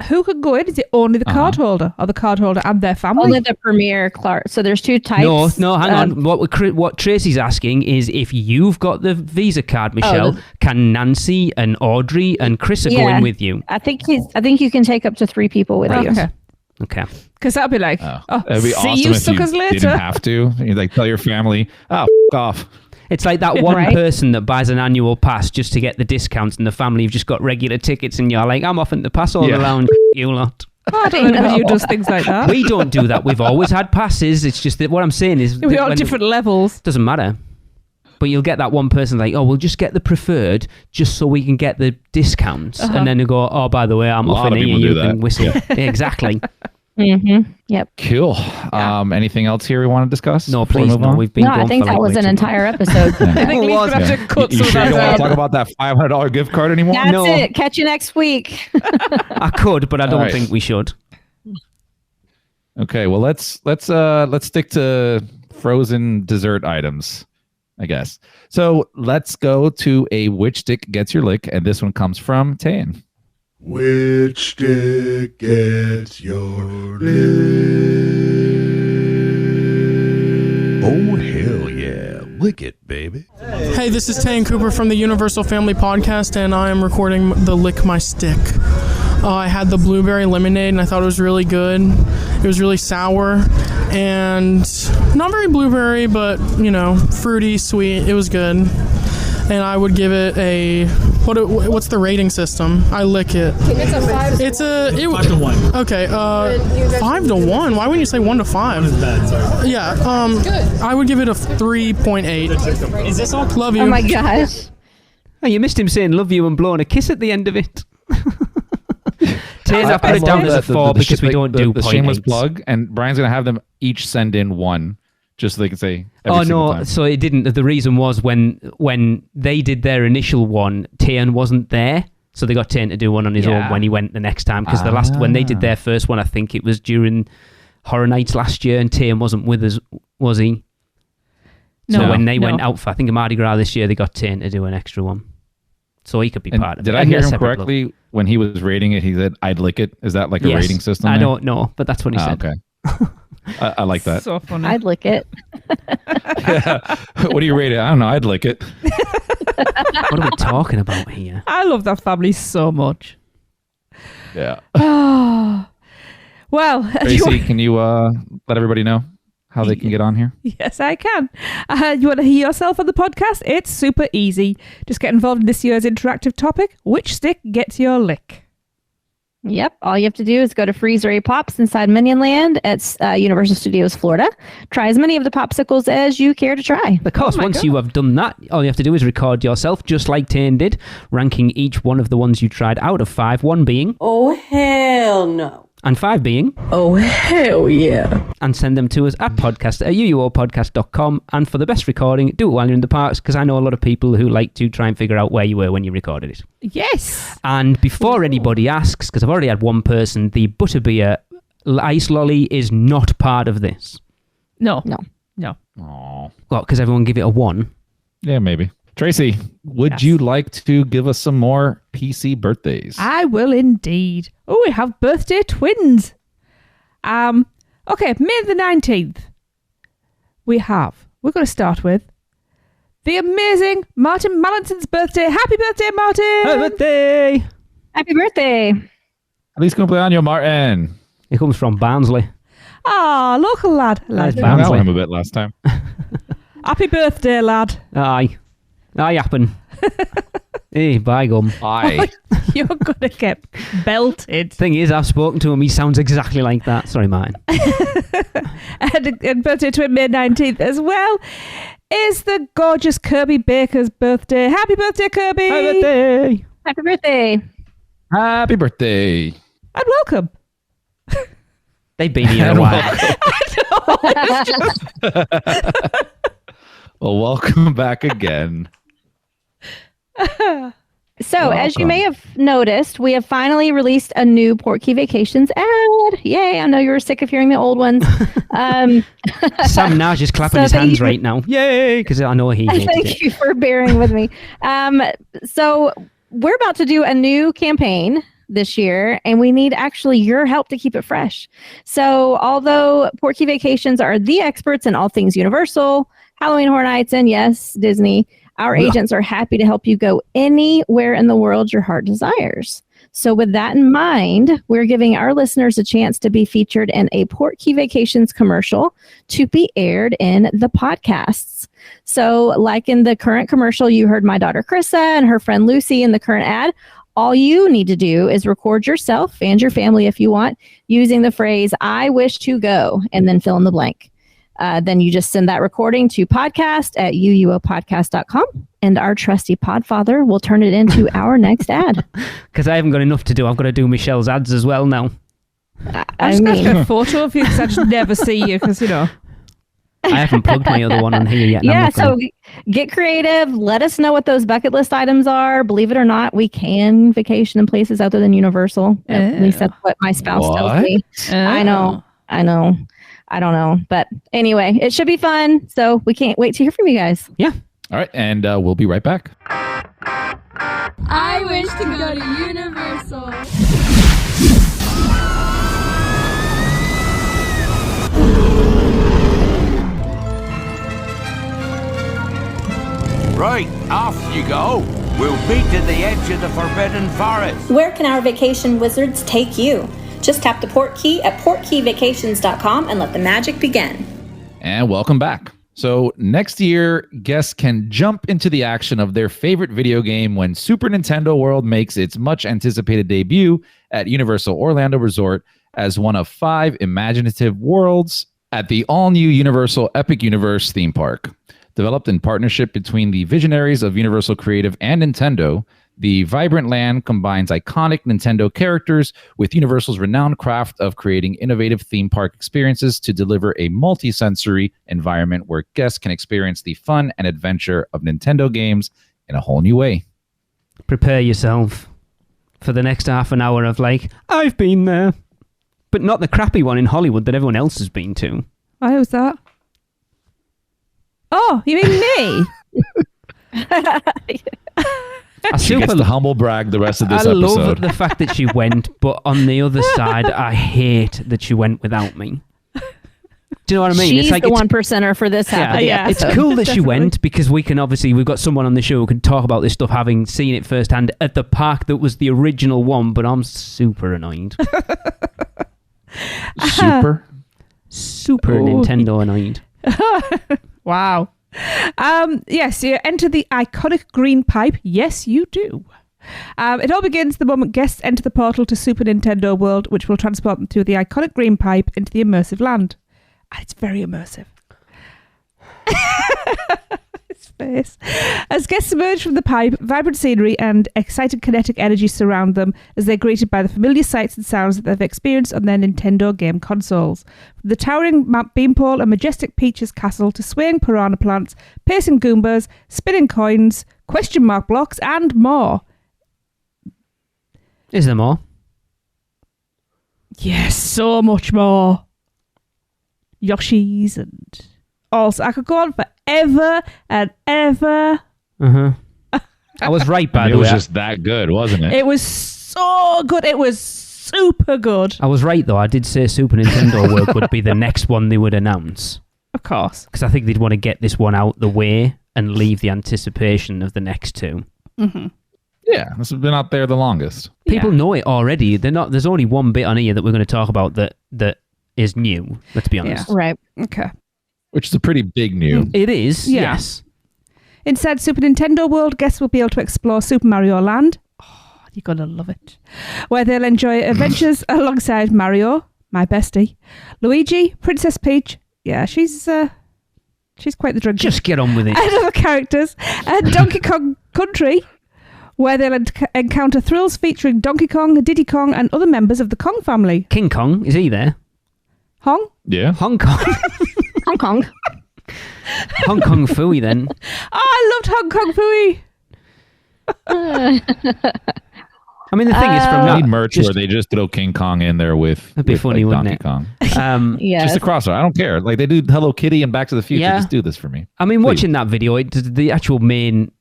who can go in? Is it only the card holder or the card holder and their family?
Only the Premier Clark. So there's two types.
No, hang on. What Tracy's asking is if you've got the Visa card, Michelle,
the-
can Nancy and Audrey and Chris go
Yeah.
in with you?
I think you can take up to 3 people with you.
Okay.
Okay.
Because that'd be like,
It'd be
see
awesome
you
if
suckers
you
later.
didn't have to. You like tell your family, f off.
It's like that one
Right.
person that buys an annual pass just to get the discounts, and the family have just got regular tickets, and you're like, I'm off in the pass all
Yeah.
around, you lot.
I don't know anybody who does things like that.
We don't do that. We've always had passes. It's just that what I'm saying is
We're on
when-
different levels.
doesn't matter. But you'll get that one person like, oh, we'll just get the preferred just so we can get the discounts. And then they go, oh, by the way, I'm
A
off
lot
in
of
here.
people
You
do
can
that.
whistle. Yeah, exactly.
Mm-hmm. Yep.
Cool. Anything else here we want to discuss?
No,
before we
please,
move
no.
on?
We've been
No,
going
I think
for
that
like
was
way
an
too
entire episode.
I think Lee's going to have to cut
You
some
sure
of
you don't want
that
to talk
out.
about that $500 gift card anymore?
That's
No.
it. Catch you next week.
I could, but I don't
All right.
think we should.
Okay, well let's stick to frozen dessert items, I guess. So let's go to a which stick gets your lick, and this one comes from Tayan.
Which stick gets your lick? Oh, hell yeah. Lick it, baby.
Hey, this is Tayan Cooper from the Universal Family Podcast, and I am recording the Lick My Stick. I had the blueberry lemonade, and I thought it was really good. It was really sour and not very blueberry, but, fruity, sweet. It was good. And I would give it a... What's the rating system? I lick it.
It's a 5.
It's a...
5 to 1.
Okay, 5 to 1? Why wouldn't you say 1 to 5?
1 is bad, sorry.
Yeah, I would give it a 3.8.
Is this all?
Love you.
Oh my gosh.
Oh, you missed him saying love you and blowing a kiss at the end of it. I put it down as a 4 because we don't do
the shameless
0.8s.
plug, and Brian's going to have them each send in one, just so they can say every single time.
So it didn't. The reason was when they did their initial one, Tayan wasn't there, so they got Tayan to do one on his own when he went the next time. Because when they did their first one, I think it was during Horror Nights last year, and Tayan wasn't with us, was he?
No.
So when they went out for, I think, a Mardi Gras this year, they got Tayan to do an extra one. So he could be part of it.
Did I hear him correctly when he was rating it? He said, "I'd lick it." Is that like a rating system?
I don't know, but that's what he said.
Okay. I like that.
So funny.
I'd lick it.
What do you rate it? I don't know. I'd lick it.
What are we talking about here?
I love that family so much.
Yeah.
Well,
Tracy, can you let everybody know how they can get on here?
Yes, I can. You want to hear yourself on the podcast? It's super easy. Just get involved in this year's interactive topic. Which stick gets your lick?
Yep. All you have to do is go to Freeze Ray Pops inside Minion Land at Universal Studios Florida. Try as many of the popsicles as you care to try.
Of course, once you have done that, all you have to do is record yourself, just like Tayan did, ranking each one of the ones you tried out of 5, 1 being...
Oh, hell no.
And 5 being...
Oh, hell yeah.
And send them to us at podcast@uuopodcast.com. And for the best recording, do it while you're in the parks, because I know a lot of people who like to try and figure out where you were when you recorded it.
Yes.
And before anybody asks, because I've already had one person, the Butterbeer Ice Lolly is not part of this.
No.
Aww.
Well, because everyone give it a 1.
Yeah, maybe. Tracy, would you like to give us some more PC birthdays?
I will indeed. Oh, we have birthday twins. Okay, May the 19th. We're going to start with the amazing Martin Mallinson's birthday. Happy birthday, Martin!
Happy birthday!
Happy birthday.
Feliz cumpleaños, Martin.
It comes from Barnsley.
Ah, local lad.
Nice
I
Barnsley.
know him a bit last time.
Happy birthday, lad.
Aye happen. Hey, by gum.
Aye.
You're going to get belted.
Thing is, I've spoken to him. He sounds exactly like that. Sorry, Martin.
And birthday twin May 19th as well is the gorgeous Kirby Baker's birthday. Happy birthday, Kirby!
Happy birthday!
Happy birthday.
Happy birthday.
And welcome.
They've been here a while.
Well, welcome back again.
So, as you may have noticed, we have finally released a new Portkey Vacations ad. Yay, I know you were sick of hearing the old ones.
Sam Naj is clapping his hands right now. Yay! Because I know he hated it.
Thank you for bearing with me. So, we're about to do a new campaign this year, and we need actually your help to keep it fresh. So, although Portkey Vacations are the experts in all things Universal, Halloween Horror Nights, and yes, Disney, our agents are happy to help you go anywhere in the world your heart desires. So with that in mind, we're giving our listeners a chance to be featured in a Portkey Vacations commercial to be aired in the podcasts. So like in the current commercial, you heard my daughter Krissa and her friend Lucy in the current ad. All you need to do is record yourself and your family if you want, using the phrase, "I wish to go," and then fill in the blank. Then you just send that recording to podcast@uuopodcast.com, and our trusty podfather will turn it into our next ad.
Because I haven't got enough to do. I've got to do Michelle's ads as well now.
I'm just going to get a photo of you because I just never see you because,
I haven't plugged my other one on here yet.
Yeah, so get creative. Let us know what those bucket list items are. Believe it or not, we can vacation in places other than Universal. At least that's what my spouse tells me. I know. I don't know. But anyway, it should be fun. So we can't wait to hear from you guys.
Yeah.
All right, and we'll be right back.
I wish to go to Universal.
Right, off you go. We'll meet to the edge of the Forbidden Forest.
Where can our vacation wizards take you?
Just tap the port key at portkeyvacations.com and let the magic begin.
And welcome back. So next year, guests can jump into the action of their favorite video game when Super Nintendo World makes its much anticipated debut at Universal Orlando Resort as one of 5 imaginative worlds at the all-new Universal Epic Universe theme park. Developed in partnership between the visionaries of Universal Creative and Nintendo, the vibrant land combines iconic Nintendo characters with Universal's renowned craft of creating innovative theme park experiences to deliver a multi-sensory environment where guests can experience the fun and adventure of Nintendo games in a whole new way.
Prepare yourself for the next half an hour of like, I've been there. But not the crappy one in Hollywood that everyone else has been to.
Why was that? Oh, you mean me?
She gets to humble brag the rest of this
episode.
episode.
I love the fact that she went, but on the other side, I hate that she went without me. Do you know what I mean?
She's the 1%er for this half of the episode.
It's cool that she went because we've got someone on the show who can talk about this stuff having seen it firsthand at the park that was the original one, but I'm super annoyed. Super Nintendo annoyed.
Wow. Yes, you enter the iconic green pipe. Yes, you do. It all begins the moment guests enter the portal to Super Nintendo World, which will transport them through the iconic green pipe into the immersive land. And it's very immersive. His face. As guests emerge from the pipe, vibrant scenery and excited kinetic energy surround them as they're greeted by the familiar sights and sounds that they've experienced on their Nintendo game consoles. From the towering beanpole and majestic Peach's castle to swaying piranha plants, pacing Goombas, spinning coins, question mark blocks, and more.
Is there more?
Yes, so much more. Yoshis and also I could go on forever and ever.
I was right, by the way.
It was just that good, wasn't it?
It was so good. It was super good.
I was right, though. I did say Super Nintendo World would be the next one they would announce.
Of course.
Because I think they'd want to get this one out the way and leave the anticipation of the next two.
Mm-hmm.
Yeah, this has been out there the longest.
People know it already. There's only one bit on here that we're going to talk about that is new. Let's be honest.
Yeah. Right.
Okay.
Which is a pretty big new.
It is,
Yeah.
yes.
Inside Super Nintendo World, guests will be able to explore Super Mario Land. Oh, you're going to love it. Where they'll enjoy adventures alongside Mario, my bestie, Luigi, Princess Peach. Yeah, she's quite the drinker.
Just get on with it.
And other characters. And Donkey Kong Country, where they'll encounter thrills featuring Donkey Kong, Diddy Kong, and other members of the Kong family.
King Kong, is he there?
Hong?
Yeah.
Hong Kong.
Hong Kong.
Hong Kong Fooey, then.
Oh, I loved Hong Kong Fooey.
I mean, the thing is, from
I
that,
need merch where they just throw King Kong in there with,
That'd be
with,
funny,
like,
wouldn't
Donkey
it?
Kong.
Yes.
Just a crossover. I don't care. Like they do Hello Kitty and Back to the Future.
Yeah.
Just do this for me.
I mean,
Please.
watching that video, the actual main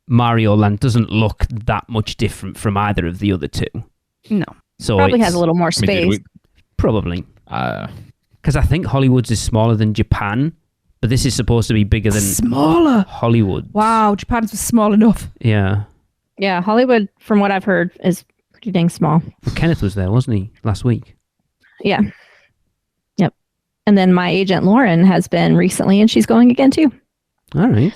Mario Land doesn't look that much different from either of the other two.
No.
So
Probably
it's-
has a little more
I mean,
space.
Probably.
Uh,
Because I think Hollywood's is smaller than Japan, but this is supposed to be bigger than
Smaller.
Hollywood.
Wow, Japan's was small enough.
Yeah.
Yeah, Hollywood, from what I've heard, is pretty dang small.
Kenneth was there, wasn't he, last week?
Yeah. Yep. And then my agent Lauren has been recently, and she's going again too.
All right.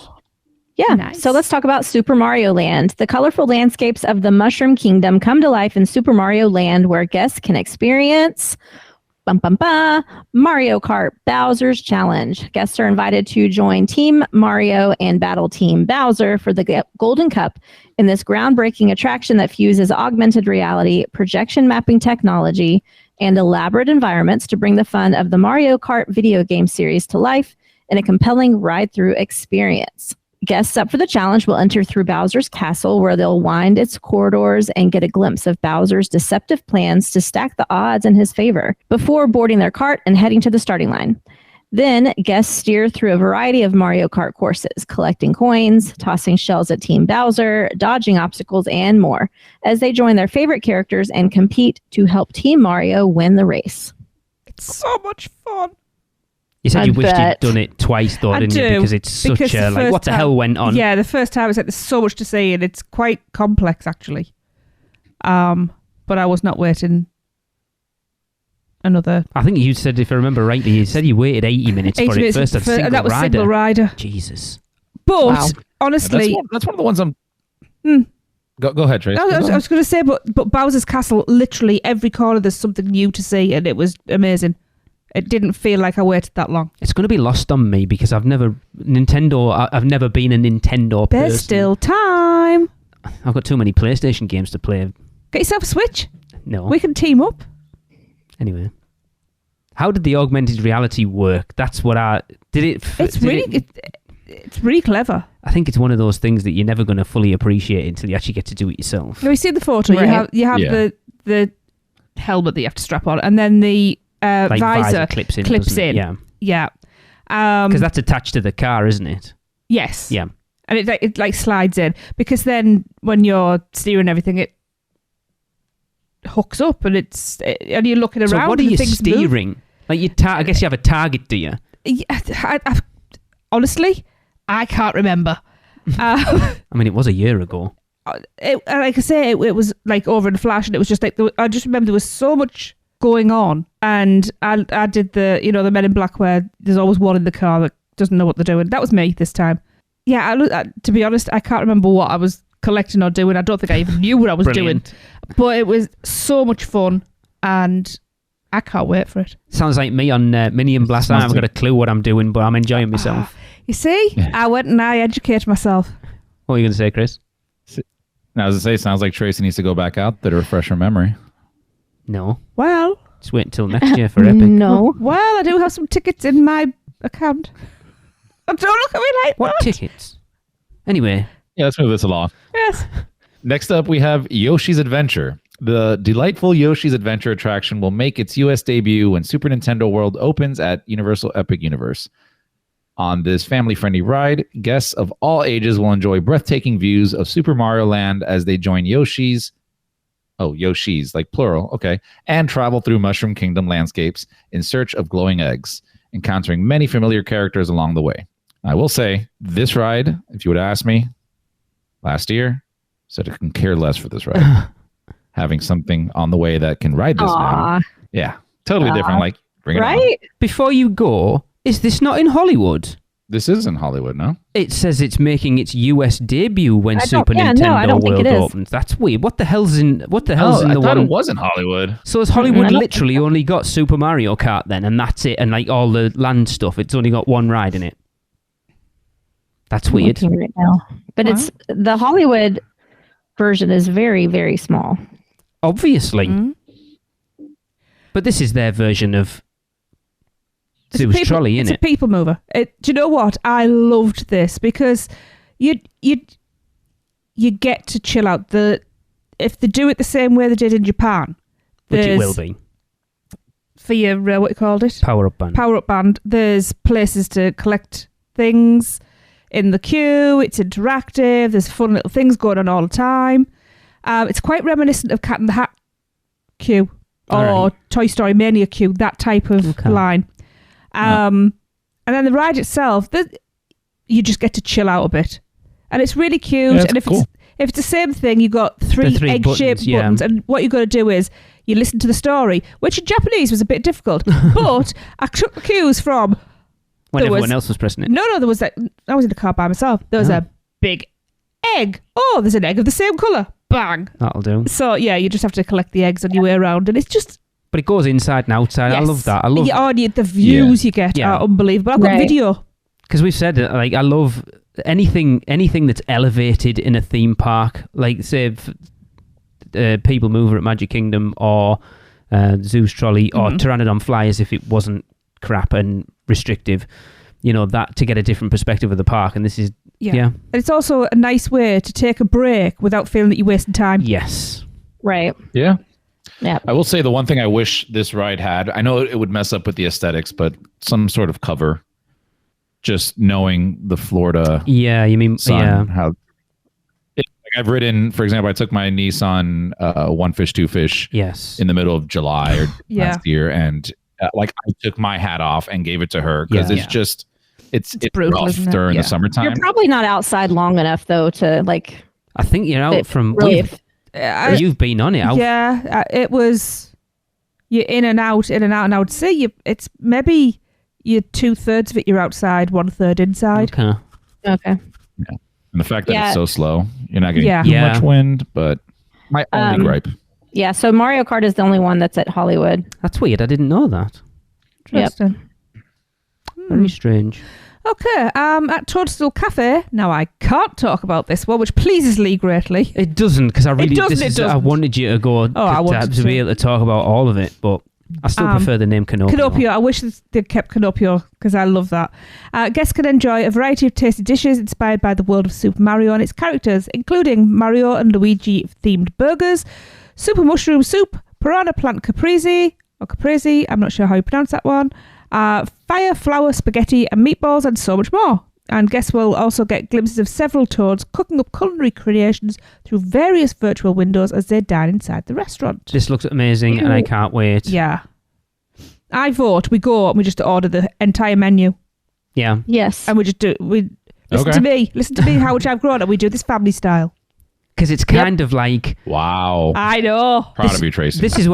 Yeah.
Nice.
So let's talk about Super Mario Land. The colorful landscapes of the Mushroom Kingdom come to life in Super Mario Land, where guests can experience Mario Kart Bowser's Challenge. Guests are invited to join Team Mario and battle Team Bowser for the Golden Cup in this groundbreaking attraction that fuses augmented reality, projection mapping technology, and elaborate environments to bring the fun of the Mario Kart video game series to life in a compelling ride-through experience. Guests up for the challenge will enter through Bowser's castle, where they'll wind its corridors and get a glimpse of Bowser's deceptive plans to stack the odds in his favor before boarding their cart and heading to the starting line. Then, guests steer through a variety of Mario Kart courses, collecting coins, tossing shells at Team Bowser, dodging obstacles, and more, as they join their favorite characters and compete to help Team Mario win the race.
It's so much fun.
You said
I
you wished you'd
bet.
done it twice, though,
I
didn't you?
do,
Because it's such
because
a,
the
like,
first
what the
time-
hell went on?
Yeah, the first time I was like, there's so much to say, and it's quite complex, actually. But I was not waiting another.
I think you said, if I remember rightly, you said you waited 80 minutes for it first.
And that was single rider.
Jesus.
But honestly,
that's one of the ones I'm. Go ahead, Trace.
I was going to say, but Bowser's Castle, literally every corner there's something new to see, and it was amazing. It didn't feel like I waited that long.
It's going to be lost on me because I've never been a Nintendo person.
There's still time.
I've got too many PlayStation games to play.
Get yourself a Switch.
No.
We can team up.
Anyway. How did the augmented reality work? That's what It's
really clever.
I think it's one of those things that you're never going to fully appreciate until you actually get to do it yourself.
Now, you see the photo.
Right.
You have the helmet that you have to strap on, and then the visor
clips in.
Yeah.
Because that's attached to the car, isn't it?
Yes.
Yeah.
And it slides in, because then when you're steering everything, it hooks up, and and you're looking around.
So what are you steering?
Move.
Like I guess you have a target, do you?
Yeah, honestly, I can't remember.
I mean, it was a year ago.
Like I say, it was like over in a flash, and it was just like I just remember there was so much going on, and I did the Men in Black where there's always one in the car that doesn't know what they're doing. That was me this time. Yeah, to be honest, I can't remember what I was collecting or doing. I don't think I even knew what I was doing, but it was so much fun, and I can't wait for it.
Sounds like me on Minion Blast. I haven't got a clue what I'm doing, but I'm enjoying myself.
You see, I went and I educated myself.
What are you going to say, Chris?
Now, as I say, sounds like Tracy needs to go back out there to refresh her memory.
No.
Well,
just wait until next year for Epic.
No.
Well, I do have some tickets in my account. Don't look at me like
what
that.
Tickets? Anyway.
Yeah, let's move this along.
Yes.
Next up, we have Yoshi's Adventure. The delightful Yoshi's Adventure attraction will make its U.S. debut when Super Nintendo World opens at Universal Epic Universe. On this family-friendly ride, guests of all ages will enjoy breathtaking views of Super Mario Land as they join Yoshi's, like plural, okay, and travel through Mushroom Kingdom landscapes in search of glowing eggs, encountering many familiar characters along the way. I will say, this ride, if you would ask me, last year, said I can care less for this ride. Having something on the way that can ride this now. Yeah, totally different. Like, bring it on.
Before you go, is this not in Hollywood?
This is in Hollywood, no?
It says it's making its US debut when Super Nintendo World opens. That's weird. What the hell's in the one?
I thought it was in Hollywood.
So has Hollywood literally only got Super Mario Kart then, and that's it, and like all the land stuff? It's only got one ride in it. That's weird.
I'm looking right now. But it's the Hollywood version is very, very small.
Obviously. Mm-hmm. But this is their version of Zeus Trolley, isn't it?
It's a people mover. Do you know what? I loved this because you get to chill out. If they do it the same way they did in Japan,
which it will be
for your what you called it,
power up band.
There's places to collect things in the queue. It's interactive. There's fun little things going on all the time. It's quite reminiscent of Cat in the Hat queue or Toy Story Mania queue, that type of line. And then the ride itself, you just get to chill out a bit, and it's really cute.
Yeah,
and if it's the same thing, you've got three egg-shaped buttons, and what you've got to do is you listen to the story, which in Japanese was a bit difficult. But I took the cues from
when everyone else was pressing it.
No, there was I was in the car by myself. There was a big egg. Oh, there's an egg of the same colour. Bang.
That'll do.
So yeah, you just have to collect the eggs on your way around, and it's just.
But it goes inside and outside.
Yes.
I love that.
The views you get are unbelievable. I've got video.
Because we've said it, like I love anything that's elevated in a theme park, like say People Mover at Magic Kingdom or Zeus Trolley or Pteranodon Flyers if it wasn't crap and restrictive. You know, that to get a different perspective of the park. And this is and it's also a nice way to take a break without feeling that you're wasting time. Yes.
Right.
Yeah.
Yeah.
I will say the one thing I wish this ride had, I know it would mess up with the aesthetics, but some sort of cover. Just knowing the Florida.
Yeah, you mean
sun, how I've ridden, for example, I took my niece on One Fish, Two Fish.
Yes.
In the middle of July or last year, and I took my hat off and gave it to her because it's just it's
brutal,
rough during the summertime.
You're probably not outside long enough though to like.
I think from
really
you've been on it.
It was. you're in and out, and I would say it's maybe you're 2/3 of it. You're outside, 1/3 inside.
Okay.
Yeah. And the fact that it's so slow, you're not getting too
Yeah.
much wind. But my only gripe.
Yeah, so Mario Kart is the only one that's at Hollywood.
That's weird. I didn't know that.
Interesting.
Very strange.
Okay, at Toadstool Cafe, now I can't talk about this one, which pleases Lee greatly.
It doesn't, because I really I wanted you to go to be able to talk about all of it, but I still prefer the name Canopio.
Canopio, I wish they'd kept Canopio, because I love that. Guests can enjoy a variety of tasty dishes inspired by the world of Super Mario and its characters, including Mario and Luigi-themed burgers, Super Mushroom Soup, Piranha Plant Caprese, I'm not sure how you pronounce that one, fire flour spaghetti and meatballs, and so much more. And guests will also get glimpses of several Toads cooking up culinary creations through various virtual windows as they dine inside the restaurant.
This looks amazing, and I can't wait.
Yeah. I vote we go and we just order the entire menu.
Yeah.
Yes.
And we just do listen to me how much I've grown, and we do this family style.
Because it's kind of like...
Wow.
I know.
Proud of you, Tracy.
This is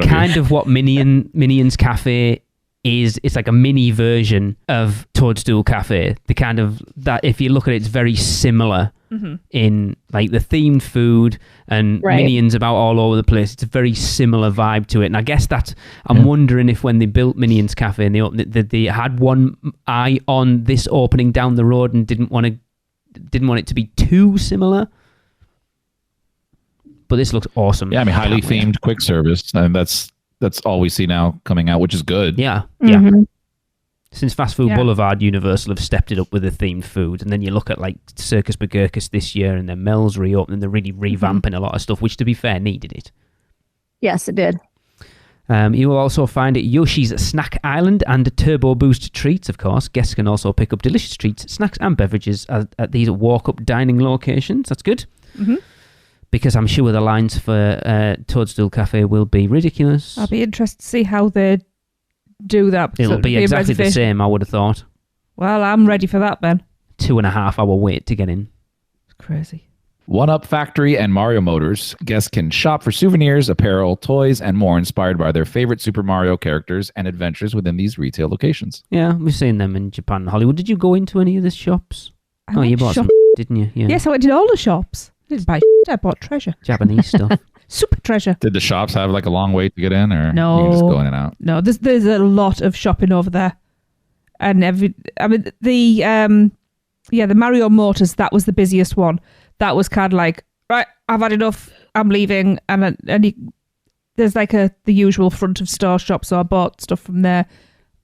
kind of what Minions Cafe is. It's like a mini version of Toadstool Cafe. The kind of that, if you look at it, it's very similar in like the themed food and Minions about all over the place. It's a very similar vibe to it. And I guess I'm wondering if when they built Minions Cafe and they opened it, they had one eye on this opening down the road and didn't want it to be too similar. But this looks awesome.
Yeah, I mean, highly themed quick service, and that's all we see now coming out, which is good.
Yeah, yeah. Since Fast Food Boulevard, Universal have stepped it up with the themed food, and then you look at like Circus McGurkus this year, and then Mel's reopening. They're really revamping a lot of stuff, which, to be fair, needed it.
Yes, it did.
You will also find at Yoshi's Snack Island and Turbo Boost Treats, of course. Guests can also pick up delicious treats, snacks, and beverages at these walk-up dining locations. That's good. Because I'm sure the lines for Toadstool Cafe will be ridiculous.
I'll be interested to see how they do that.
It'll be exactly the same, I would have thought.
Well, I'm ready for that then.
2.5 hour wait to get in.
It's crazy.
One Up Factory and Mario Motors. Guests can shop for souvenirs, apparel, toys, and more inspired by their favorite Super Mario characters and adventures within these retail locations.
Yeah, we've seen them in Japan and Hollywood. Did you go into any of the shops? You bought some, didn't you? Yeah.
Yes, I went to all the shops. I didn't buy I bought treasure.
Japanese stuff.
Super treasure.
Did the shops have like a long wait to get in, or
no?
You can just go in and out?
No, there's a lot of shopping over there, and the Mario Motors, that was the busiest one. That was kind of like, right, I've had enough, I'm leaving, and there's like the usual front of store shop, so I bought stuff from there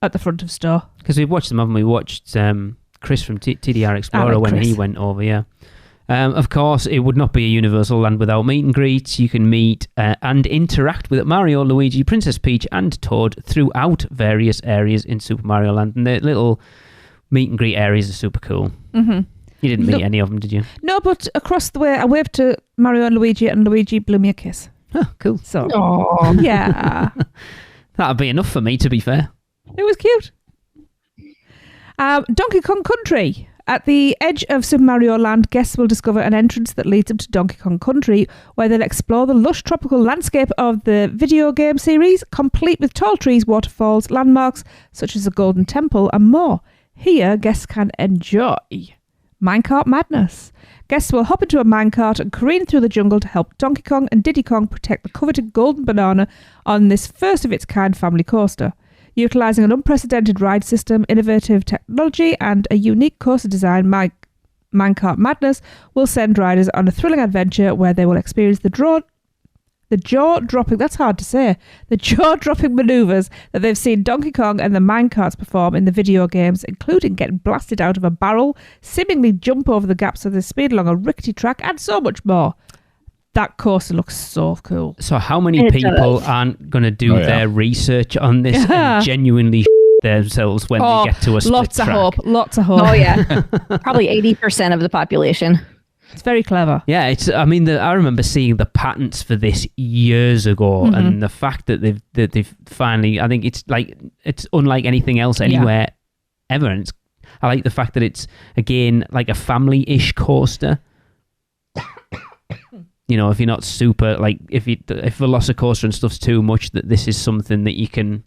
at the front of store.
Because we watched them, haven't we? We watched Chris from TDR Explorer when he went over, yeah. Of course, it would not be a Universal Land without meet and greets. You can meet and interact with Mario, Luigi, Princess Peach, and Toad throughout various areas in Super Mario Land. And the little meet and greet areas are super cool. You didn't meet any of them, did you? No, but across the way, I waved to Mario and Luigi blew me a kiss. Oh, cool. So, yeah. That'd be enough for me, to be fair. It was cute. Donkey Kong Country. At the edge of Super Mario Land, guests will discover an entrance that leads them to Donkey Kong Country, where they'll explore the lush tropical landscape of the video game series, complete with tall trees, waterfalls, landmarks such as the Golden Temple, and more. Here, guests can enjoy Minecart Madness. Guests will hop into a minecart and careen through the jungle to help Donkey Kong and Diddy Kong protect the coveted golden banana on this first-of-its-kind family coaster. Utilising an unprecedented ride system, innovative technology, and a unique coaster design, Minecart Madness will send riders on a thrilling adventure where they will experience the jaw-dropping manoeuvres that they've seen Donkey Kong and the minecarts perform in the video games, including getting blasted out of a barrel, seemingly jump over the gaps of the speed along a rickety track, and so much more. That coaster looks so cool. So how many people aren't going to do their research on this and genuinely themselves when they get to a split track? Lots of hope.
Oh, yeah. Probably 80% of the population.
It's very clever.
Yeah, I remember seeing the patents for this years ago, and the fact that they've finally, I think it's unlike anything else anywhere ever. And I like the fact that it's, again, like a family-ish coaster. you know, if you're not super, like, if Velocicoaster and stuff's too much, that this is something that you can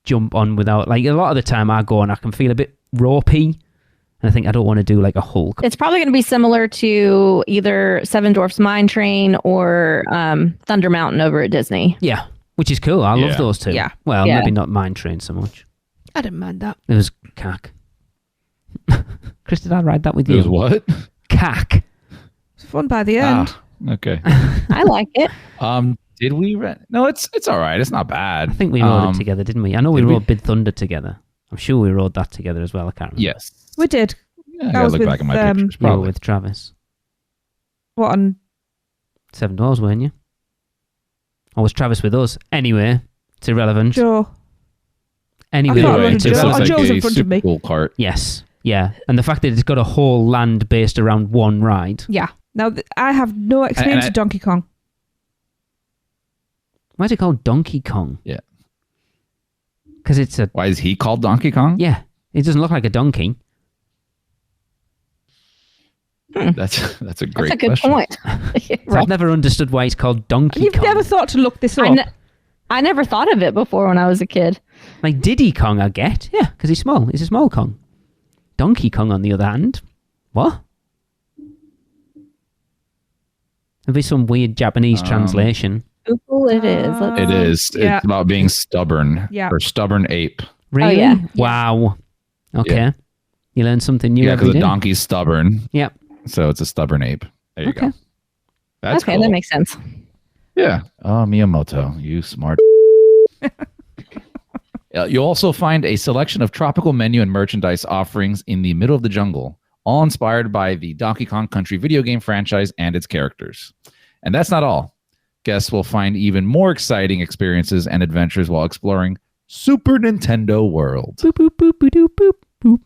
jump on without, like, a lot of the time I go and I can feel a bit ropey, and I think I don't want to do, like, a Hulk.
It's probably going to be similar to either Seven Dwarfs Mine Train or Thunder Mountain over at Disney.
Yeah, which is cool. I love those two.
Yeah.
Well,
Yeah.
maybe not Mine Train so much.
I didn't mind that.
It was cack. Chris, did I ride that with
It
you?
was what?
Cack.
It was fun by the end.
Okay.
I like it.
Did we rent? No, it's all right. It's not bad.
I think we rode it together, didn't we? I know we
did we?
rode Bid Thunder together. I'm sure we rode that together as well. I can't remember.
Yes.
We did.
Yeah, I
That
gotta
was
look
with,
back at my pictures.
You were
Probably.
with Travis.
What on?
Seven Doors, weren't you? Or was Travis with us? Anyway, it's irrelevant.
Joe.
Anyway,
I thought I
Anyway,
rode
it's
Joe.
like
Joe's in
a
front of me.
super cool cart.
yes. Yeah. And the fact that it's got a whole land based around one ride.
Yeah. Now, I have no experience
And
with Donkey Kong.
Why is it called Donkey Kong?
Yeah.
Because it's a...
Why is he called Donkey Kong?
Yeah. It doesn't look like a donkey.
That's a great
That's a good
question.
point.
So I've never understood why it's called Donkey
And you've
Kong.
never thought to look this up.
I never thought of it before when I was a kid.
Like Diddy Kong, I get. Yeah, because he's small. He's a small Kong. Donkey Kong, on the other hand. What? There'll be some weird Japanese translation.
Google it is.
It is.
Yeah.
It's about being stubborn.
Yeah.
Or stubborn ape.
Really?
yeah.
Wow. Okay.
Yeah.
You learn something new
Yeah,
every
because
day.
a donkey's stubborn.
Yep.
So it's a stubborn ape. There you
Okay.
go. That's
okay,
cool.
that makes sense.
Yeah. Oh, Miyamoto, you smart. You'll also find a selection of tropical menu and merchandise offerings in the middle of the jungle, all inspired by the Donkey Kong Country video game franchise and its characters. And that's not all. Guests will find even more exciting experiences and adventures while exploring Super Nintendo World.
Boop, boop, boop, boop, boop, boop, boop.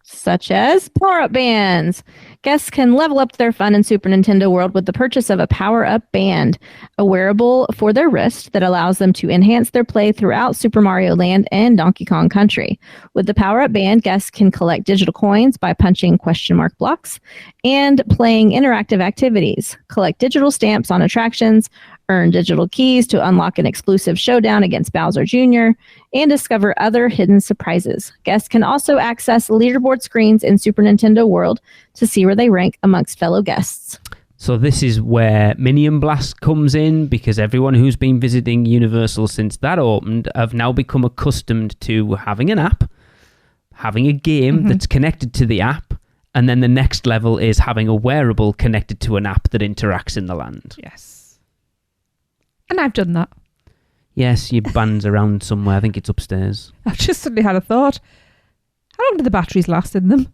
Such as power-up bands. Guests can level up their fun in Super Nintendo World with the purchase of a power-up band, a wearable for their wrist that allows them to enhance their play throughout Super Mario Land and Donkey Kong Country. With the power-up band, guests can collect digital coins by punching question mark blocks and playing interactive activities, collect digital stamps on attractions, earn digital keys to unlock an exclusive showdown against Bowser Jr., and discover other hidden surprises. Guests can also access leaderboard screens in Super Nintendo World to see where they rank amongst fellow guests.
So this is where Minion Blast comes in, because everyone who's been visiting Universal since that opened have now become accustomed to having an app, having a game that's connected to the app, and then the next level is having a wearable connected to an app that interacts in the land.
Yes. And I've done that.
Yes, your band's around somewhere. I think it's upstairs.
I've just suddenly had a thought. How long do the batteries last in them?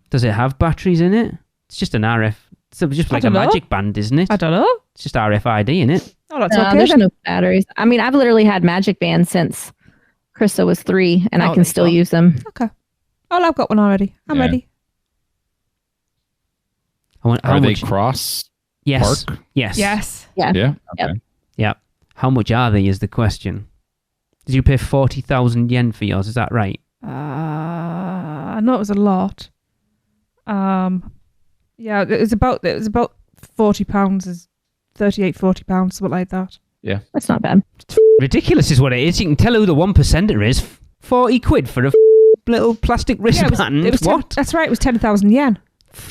Does it have batteries in it? It's just an RF. It's just
I
like a
don't know.
magic band, isn't it?
I don't know.
It's just RFID in it.
Oh, that's
No,
okay
there's
then.
no batteries. I mean, I've literally had Magic Bands since Krista was 3, and
Oh,
I can
that's
still
fine.
use them.
Okay. Oh, I've got one already. I'm
Yeah.
ready.
How
Are they
much?
cross
Yes.
park?
Yes.
Yes.
Yeah.
Yep.
Okay.
Yep. How much are they is the question. Did you pay 40,000 yen for yours? Is that right?
I know it was a lot. Yeah, it was about £40, is £38, something like that.
That's not bad.
Ridiculous is what it is. You can tell who the 1%er is. 40 quid for a little plastic
Yeah,
wristband.
it was
What?
that's right. It was 10,000 yen.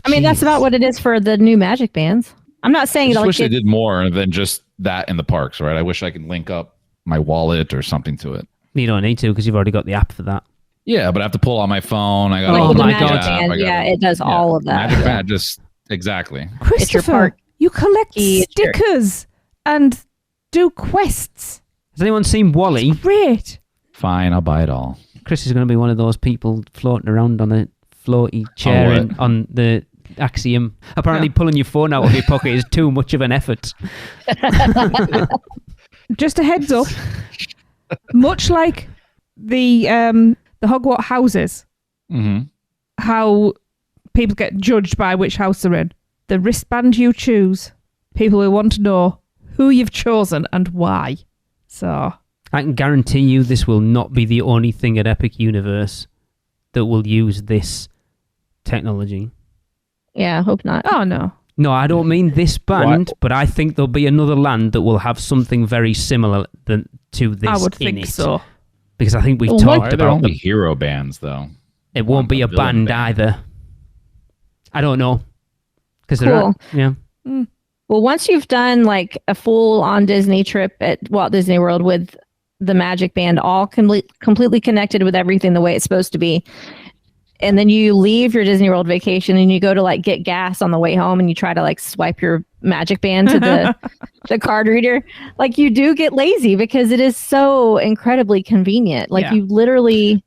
I mean, that's about what it is for the new Magic Bands. I'm not
I
saying
just
like
wish they did more than just that in the parks, right? I wish I could link up my wallet or something to it.
You don't need to because you've already got the app for that.
Yeah, but I have to pull out my phone. I got
Oh
like with the
my
Magic
God.
Band, it does all of that.
Magic
Yeah.
Band, just exactly.
Christopher,
park
you collect
key, it's your-
stickers and do quests.
Has anyone seen Wally?
Great.
Fine, I'll buy it all.
Chris is going to be one of those people floating around on a floaty chair
what?
on the Axiom. Apparently, pulling your phone out of your pocket is too much of an effort.
Just a heads up. Much like the Hogwarts houses,
Mm-hmm.
how people get judged by which house they're in. The wristband you choose, people will want to know who you've chosen and why. So
I can guarantee you this will not be the only thing at Epic Universe that will use this technology.
Yeah, I hope not.
oh no.
No, I don't mean this band, but I think there'll be another land that will have something very similar to this.
I would
in
think
it.
so.
Because I think we've
Why
talked
are there
about
only
them.
hero bands, though?
It won't be a band either. I don't know. Because
Cool.
yeah.
Well, once you've done like a full-on Disney trip at Walt Disney World with the Magic Band, all completely connected with everything the way it's supposed to be, and then you leave your Disney World vacation and you go to like get gas on the way home and you try to like swipe your Magic Band to the card reader, like you do get lazy because it is so incredibly convenient. Like you literally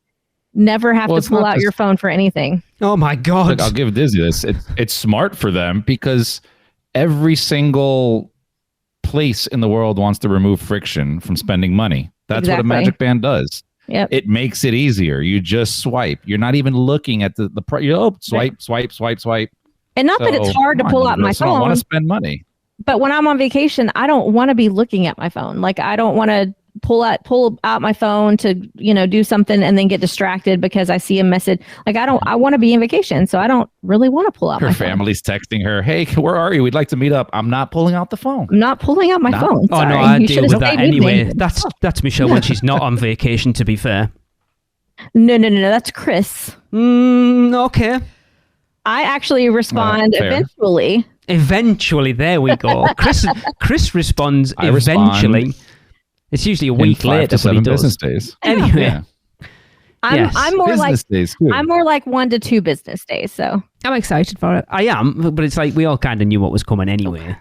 never have to pull out your phone for anything.
Oh my God.
Look, I'll give Disney this. It's smart for them because every single place in the world wants to remove friction from spending money. That's what a Magic Band does.
Yep.
It makes it easier. You just swipe. You're not even looking at the swipe.
And not that it's hard to pull out my phone.
I don't want to spend money.
But when I'm on vacation, I don't want to be looking at my phone. Like I don't want to pull out my phone to, do something and then get distracted because I see a message. Like I want to be in vacation, so I don't really want to pull out my phone.
Her family's texting her, "Hey, where are you? We'd like to meet up." I'm not pulling out the phone.
I'm not pulling out my phone.
Oh
Sorry.
no, I
You
deal
should've
with that
stayed with me.
anyway. That's Michelle when she's not on vacation, to be fair.
No, that's Chris.
Okay.
I actually respond eventually.
Eventually, there we go. Chris responds
I
eventually.
respond
It's usually a
in
week
5
later.
to 7
but he does.
business days.
Anyway,
Yeah.
I'm more
Business days, too.
I'm more like 1 to 2 business days. So
I'm excited for it.
I am, but it's like we all kind of knew what was coming anyway.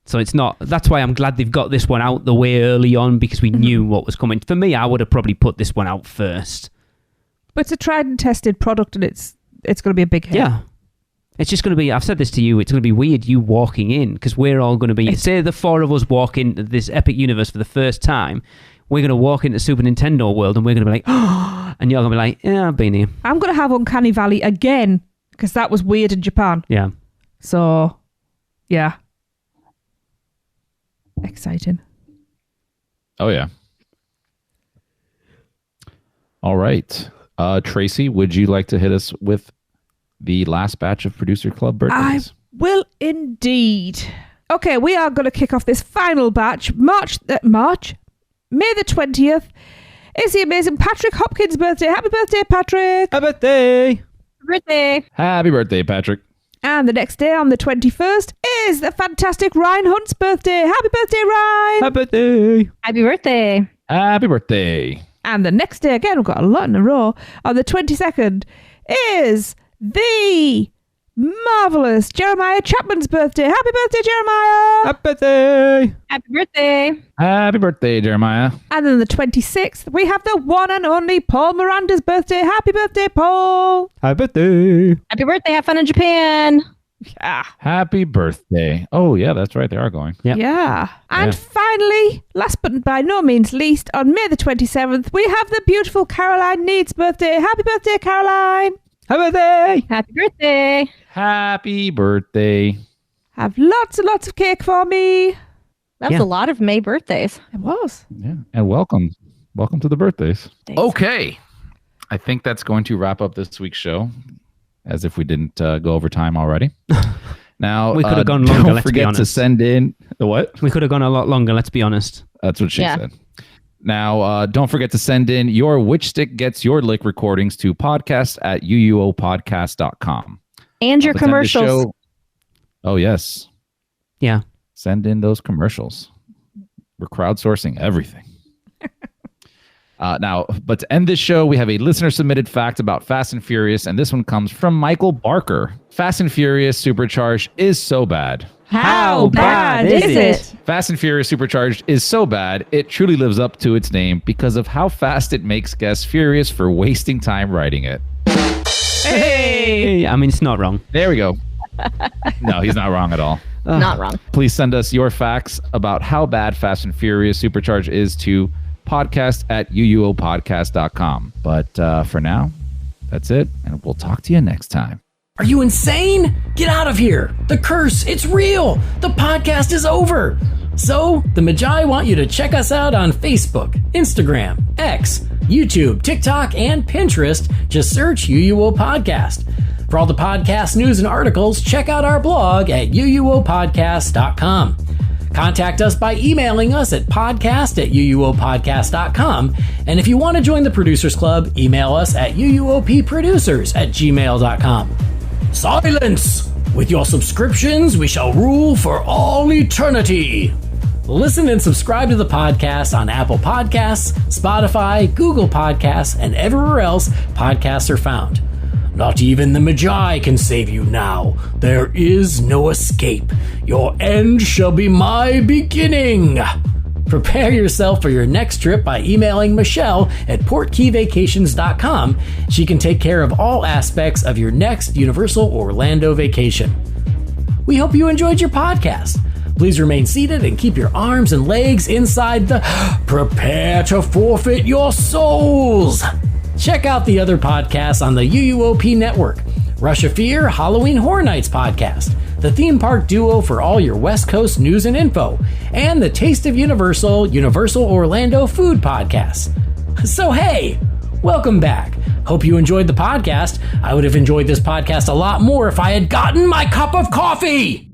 So it's not. That's why I'm glad they've got this one out the way early on because we knew what was coming. For me, I would have probably put this one out first.
But it's a tried and tested product, and it's going to be a big hit.
Yeah. It's just going to be, I've said this to you, it's going to be weird you walking in because we're all going to be, say the 4 of us walk into this epic universe for the first time, we're going to walk into Super Nintendo World and we're going to be like, oh, and you're going to be like, yeah, I've been here.
I'm going to have Uncanny Valley again because that was weird in Japan.
Yeah.
So, yeah. Exciting.
Oh, yeah. All right. Tracy, would you like to hit us with the last batch of Producer Club birthdays?
I will indeed. Okay, we are going to kick off this final batch. May the 20th is the amazing Patrick Hopkins' birthday. Happy birthday, Patrick.
Happy birthday.
birthday.
Happy birthday, Patrick.
And the next day, on the 21st, is the fantastic Ryan Hunt's birthday. Happy birthday, Ryan.
Happy birthday.
Happy birthday.
Happy birthday.
And the next day, again, we've got a lot in a row, on the 22nd, is the marvellous Jeremiah Chapman's birthday. Happy birthday, Jeremiah.
Happy birthday.
Happy birthday.
Happy birthday, Jeremiah.
And then the 26th, we have the one and only Paul Miranda's birthday. Happy birthday, Paul.
Happy birthday.
Happy birthday. Have fun in Japan.
Yeah.
Happy birthday. Oh, yeah, that's right. They are going.
Yep.
Yeah. And
Yeah.
finally, last but by no means least, on May the 27th, we have the beautiful Caroline Need's birthday. Happy birthday, Caroline.
Happy birthday.
Happy birthday.
Happy birthday.
Have lots and lots of cake for me.
That was a lot of May birthdays.
It was.
Yeah. And welcome. Welcome to the birthdays.
Thanks.
Okay. I think that's going to wrap up this week's show, as if we didn't go over time already. Now,
We could have gone longer,
Don't
let's be
forget to
honest.
send in the what?
We could have gone a lot longer, let's be honest.
That's what she
Yeah.
said. Now, don't forget to send in your Which Stick Gets Your Lick recordings to podcast@uuopodcast.com.
And your
Let's end the
commercials.
show. Oh, yes.
Yeah.
Send in those commercials. We're crowdsourcing everything. Now, but to end this show, we have a listener-submitted fact about Fast and Furious, and this one comes from Michael Barker. Fast and Furious Supercharged is so bad.
How bad is it?
Fast and Furious Supercharged is so bad, it truly lives up to its name because of how fast it makes guests furious for wasting time writing it.
Hey! I mean, it's not wrong.
There we go. No, he's not wrong at all.
Not wrong.
Please send us your facts about how bad Fast and Furious Supercharged is to podcast@uuopodcast.com. But for now, that's it, and we'll talk to you next time.
Are you insane? Get out of here. The curse, it's real. The podcast is over. So, the Magi want you to check us out on Facebook, Instagram, X, YouTube, TikTok, and Pinterest. Just search UUO Podcast. For all the podcast news and articles, check out our blog at UUOpodcast.com. Contact us by emailing us at podcast@uuopodcast.com. And if you want to join the Producers Club, email us at uupproducers@gmail.com. Silence! With your subscriptions, we shall rule for all eternity. Listen and subscribe to the podcast on Apple Podcasts, Spotify, Google Podcasts, and everywhere else podcasts are found. Not even the Magi can save you now. There is no escape. Your end shall be my beginning. Prepare yourself for your next trip by emailing Michelle at portkeyvacations.com. She can take care of all aspects of your next Universal Orlando vacation. We hope you enjoyed your podcast. Please remain seated and keep your arms and legs inside the Prepare to Forfeit Your Souls. Check out the other podcasts on the UUOP network. Rush of Fear Halloween Horror Nights podcast, the theme park duo for all your West Coast news and info, and the Taste of Universal Orlando food podcast. So hey, welcome back. Hope you enjoyed the podcast. I would have enjoyed this podcast a lot more if I had gotten my cup of coffee.